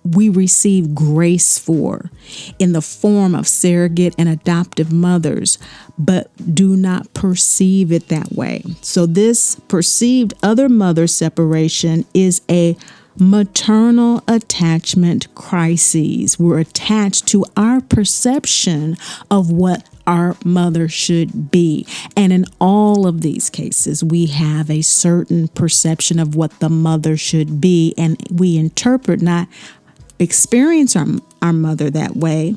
[SPEAKER 1] we receive grace for in the form of surrogate and adoptive mothers, but do not perceive it that way. So this perceived other mother separation is a maternal attachment crisis. We're attached to our perception of what our mother should be. And in all of these cases, we have a certain perception of what the mother should be, and we interpret, not experience our mother that way,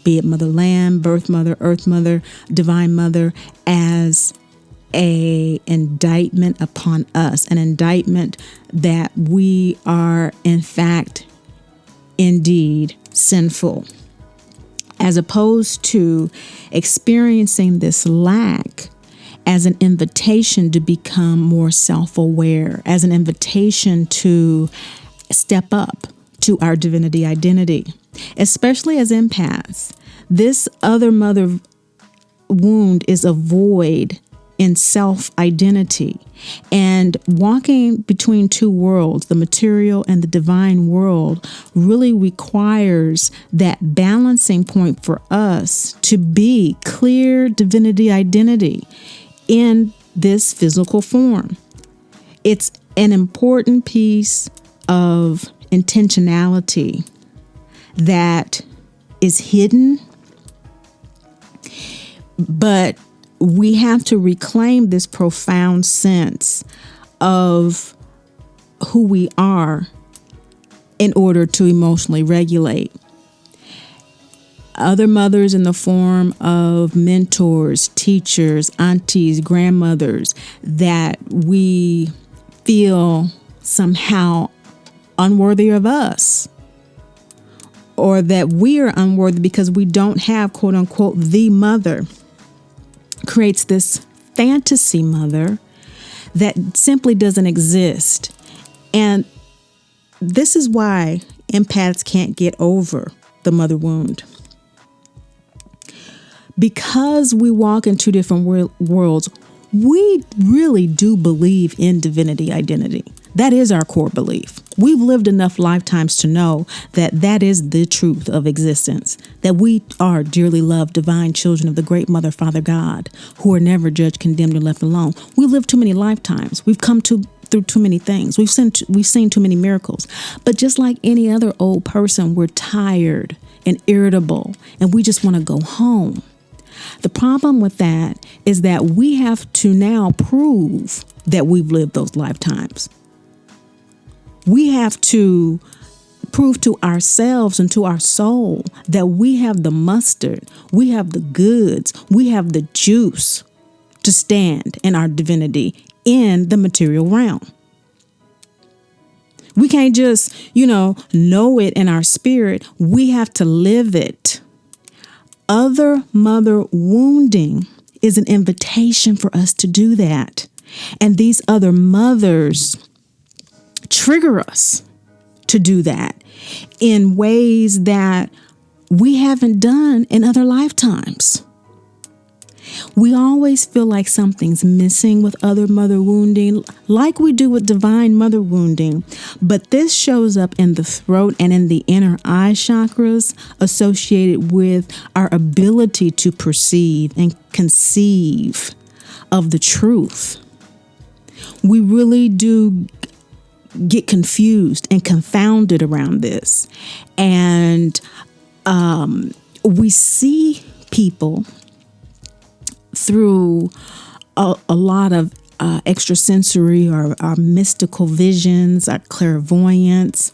[SPEAKER 1] be it motherland, birth mother, earth mother, divine mother, as a indictment upon us, an indictment that we are in fact indeed sinful, as opposed to experiencing this lack as an invitation to become more self-aware, as an invitation to step up to our divinity identity, especially as empaths. This other mother wound is a void in self-identity, and walking between two worlds, the material and the divine world, really requires that balancing point for us to be clear divinity identity in this physical form. It's an important piece of intentionality that is hidden, but we have to reclaim this profound sense of who we are in order to emotionally regulate. Other mothers in the form of mentors, teachers, aunties, grandmothers that we feel somehow unworthy of us, or that we are unworthy because we don't have, quote unquote, the mother, creates this fantasy mother that simply doesn't exist. And this is why empaths can't get over the mother wound. Because we walk in two different worlds, we really do believe in divinity identity. That is our core belief. We've lived enough lifetimes to know that that is the truth of existence, that we are dearly loved divine children of the great Mother, Father, God, who are never judged, condemned, or left alone. We've lived too many lifetimes. We've come through too many things. We've seen too many miracles. But just like any other old person, we're tired and irritable, and we just want to go home. The problem with that is that we have to now prove that we've lived those lifetimes. We have to prove to ourselves and to our soul that we have the mustard, we have the goods, we have the juice to stand in our divinity in the material realm. We can't just, know it in our spirit. We have to live it. Other mother wounding is an invitation for us to do that. And these other mothers trigger us to do that in ways that we haven't done in other lifetimes. We always feel like something's missing with other mother wounding, like we do with divine mother wounding. But this shows up in the throat and in the inner eye chakras, associated with our ability to perceive and conceive of the truth. We really do get confused and confounded around this. And we see people through a lot of extrasensory or mystical visions, our clairvoyance.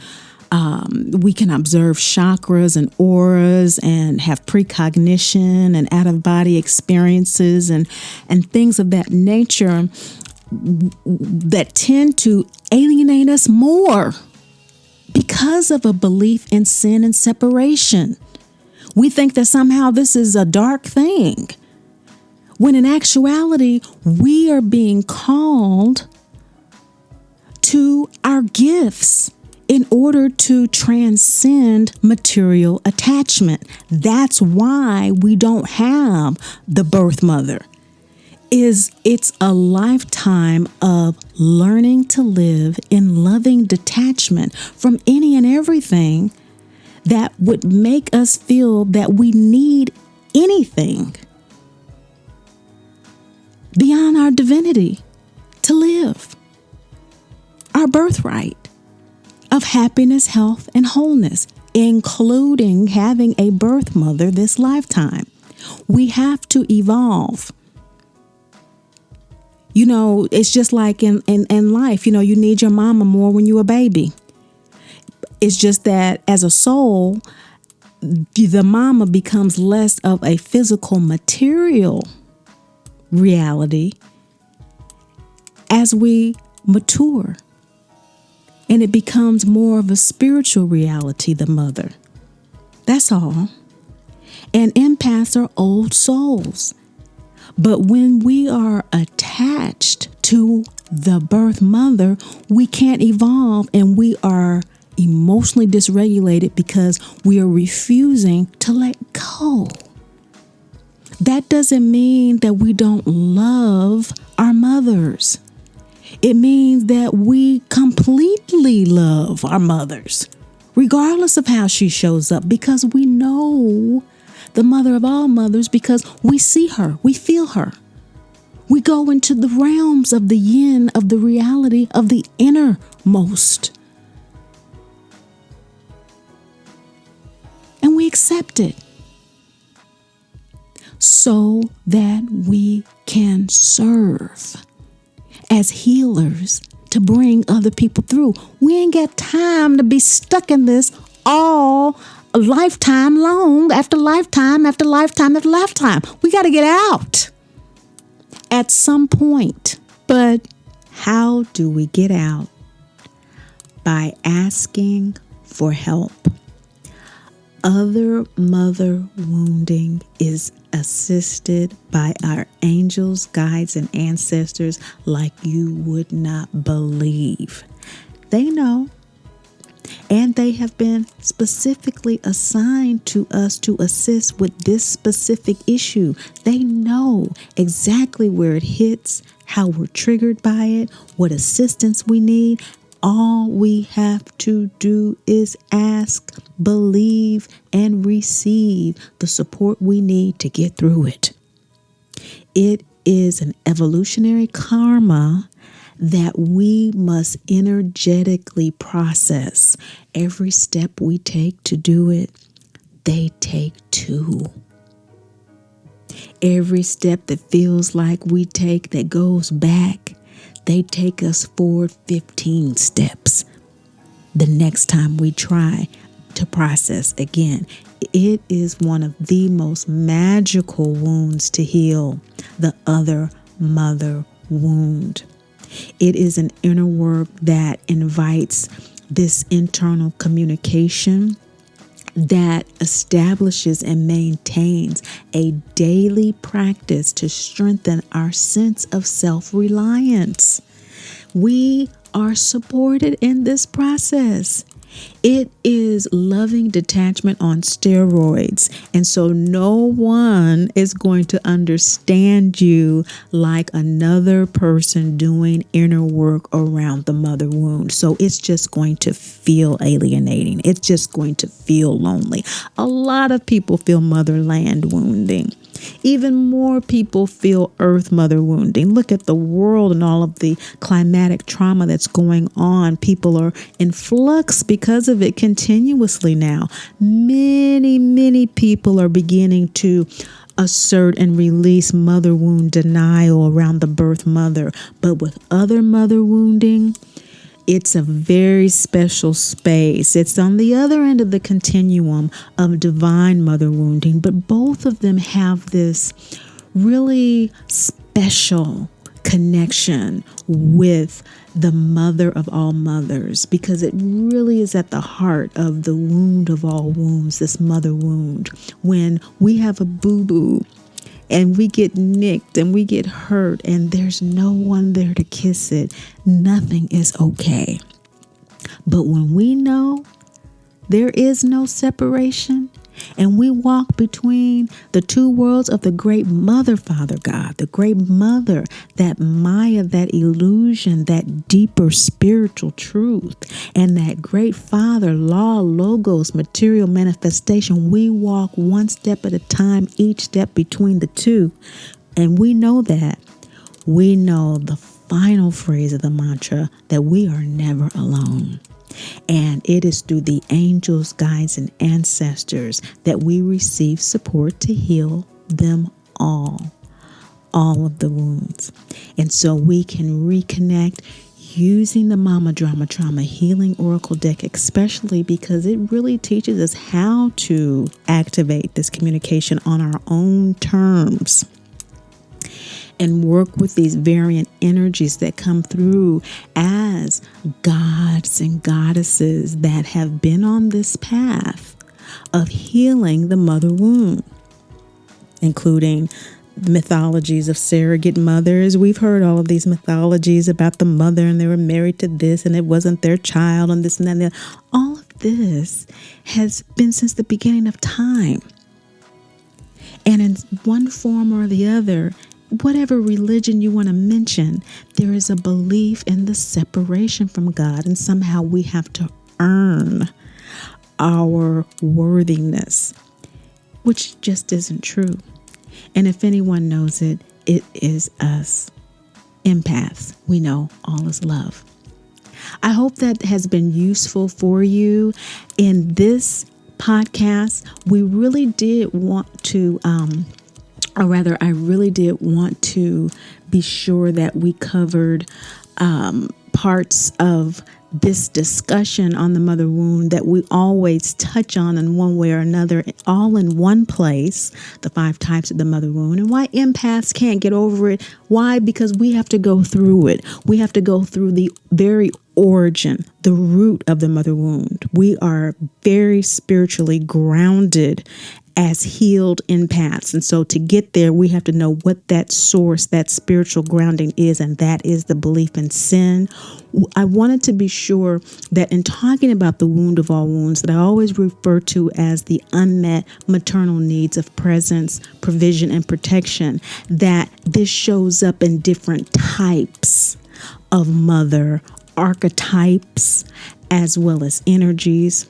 [SPEAKER 1] We can observe chakras and auras and have precognition and out-of-body experiences and things of that nature that tend to alienate us more because of a belief in sin and separation. We think that somehow this is a dark thing, when in actuality, we are being called to our gifts in order to transcend material attachment. That's why we don't have the birth mother. It's a lifetime of learning to live in loving detachment from any and everything that would make us feel that we need anything beyond our divinity to live, our birthright of happiness, health, and wholeness, including having a birth mother this lifetime. We have to evolve. It's just like in life, you need your mama more when you're a baby. It's just that as a soul, the mama becomes less of a physical material reality as we mature and it becomes more of a spiritual reality, the mother. That's all. And empaths are old souls. But when we are attached to the birth mother, we can't evolve, and we are emotionally dysregulated because we are refusing to let go. That doesn't mean that we don't love our mothers. It means that we completely love our mothers, regardless of how she shows up, because we know the mother of all mothers, because we see her, we feel her. We go into the realms of the yin, of the reality of the innermost. And we accept it so that we can serve as healers to bring other people through. We ain't got time to be stuck in this all a lifetime long, after lifetime, after lifetime, after lifetime. We got to get out at some point. But how do we get out? By asking for help. Other mother wounding is assisted by our angels, guides, and ancestors like you would not believe. They know. And they have been specifically assigned to us to assist with this specific issue. They know exactly where it hits, how we're triggered by it, what assistance we need. All we have to do is ask, believe, and receive the support we need to get through it. It is an evolutionary karma that we must energetically process. Every step we take to do it, they take two. Every step that feels like we take that goes back, they take us forward 15 steps the next time we try to process again. It is one of the most magical wounds to heal, the other mother wound. It is an inner work that invites this internal communication that establishes and maintains a daily practice to strengthen our sense of self-reliance. We are supported in this process. It is loving detachment on steroids. And so no one is going to understand you like another person doing inner work around the mother wound. So it's just going to feel alienating. It's just going to feel lonely. A lot of people feel motherland wounding. Even more people feel earth mother wounding. Look at the world and all of the climatic trauma that's going on. People are in flux because of it continuously now. Many people are beginning to assert and release mother wound denial around the birth mother. But with other mother wounding, it's a very special space. It's on the other end of the continuum of divine mother wounding, but both of them have this really special connection with the mother of all mothers, because it really is at the heart of the wound of all wounds, this mother wound. When we have a boo-boo and we get nicked and we get hurt and there's no one there to kiss it, nothing is okay. But when we know there is no separation and we walk between the two worlds of the great mother, Father God, the great mother, that Maya, that illusion, that deeper spiritual truth, and that great Father, law, logos, material manifestation, we walk one step at a time, each step between the two. And we know that. We know the final phrase of the mantra that we are never alone. And it is through the angels, guides, and ancestors that we receive support to heal them all of the wounds. And so we can reconnect using the Mama Drama Trauma Healing Oracle deck, especially because it really teaches us how to activate this communication on our own terms. and work with these variant energies that come through as gods and goddesses that have been on this path of healing the mother wound, including mythologies of surrogate mothers. We've heard all of these mythologies about the mother and they were married to this and it wasn't their child and this and that. And that. All of this has been since the beginning of time. And in one form or the other, whatever religion you want to mention, there is a belief in the separation from God, and somehow we have to earn our worthiness, which just isn't true. And if anyone knows it, it is us. Empaths, we know all is love. I hope that has been useful for you. In this podcast, we really did want to, I really did want to be sure that we covered parts of this discussion on the mother wound that we always touch on in one way or another, all in one place, the 5 types of the mother wound, and why empaths can't get over it. Why? Because we have to go through it. We have to go through the very origin, the root of the mother wound. We are very spiritually grounded as healed empaths. And so to get there, we have to know what that source, that spiritual grounding is, and that is the belief in sin. I wanted to be sure that in talking about the wound of all wounds, that I always refer to as the unmet maternal needs of presence, provision, and protection, that this shows up in different types of mother, archetypes, as well as energies.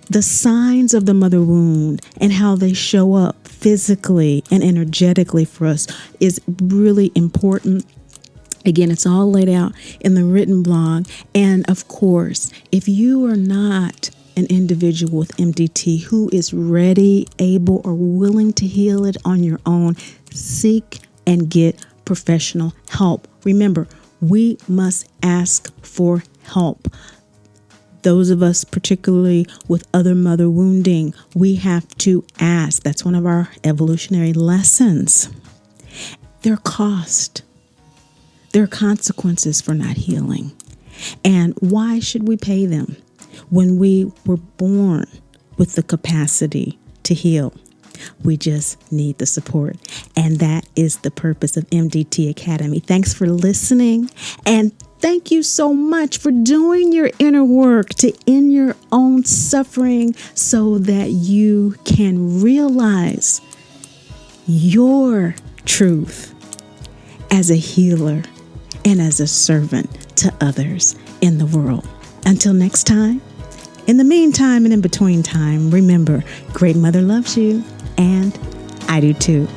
[SPEAKER 1] The signs of the mother wound and how they show up physically and energetically for us is really important. Again, it's all laid out in the written blog. And of course, if you are not an individual with MDT who is ready, able, or willing to heal it on your own, seek and get professional help. Remember, we must ask for help. Those of us, particularly with other mother wounding, we have to ask. That's one of our evolutionary lessons. There are costs. There are consequences for not healing. And why should we pay them when we were born with the capacity to heal? We just need the support. And that is the purpose of MDT Academy. Thanks for listening. And thank you so much for doing your inner work to end your own suffering so that you can realize your truth as a healer and as a servant to others in the world. Until next time, in the meantime and in between time, remember, Great Mother loves you, and I do too.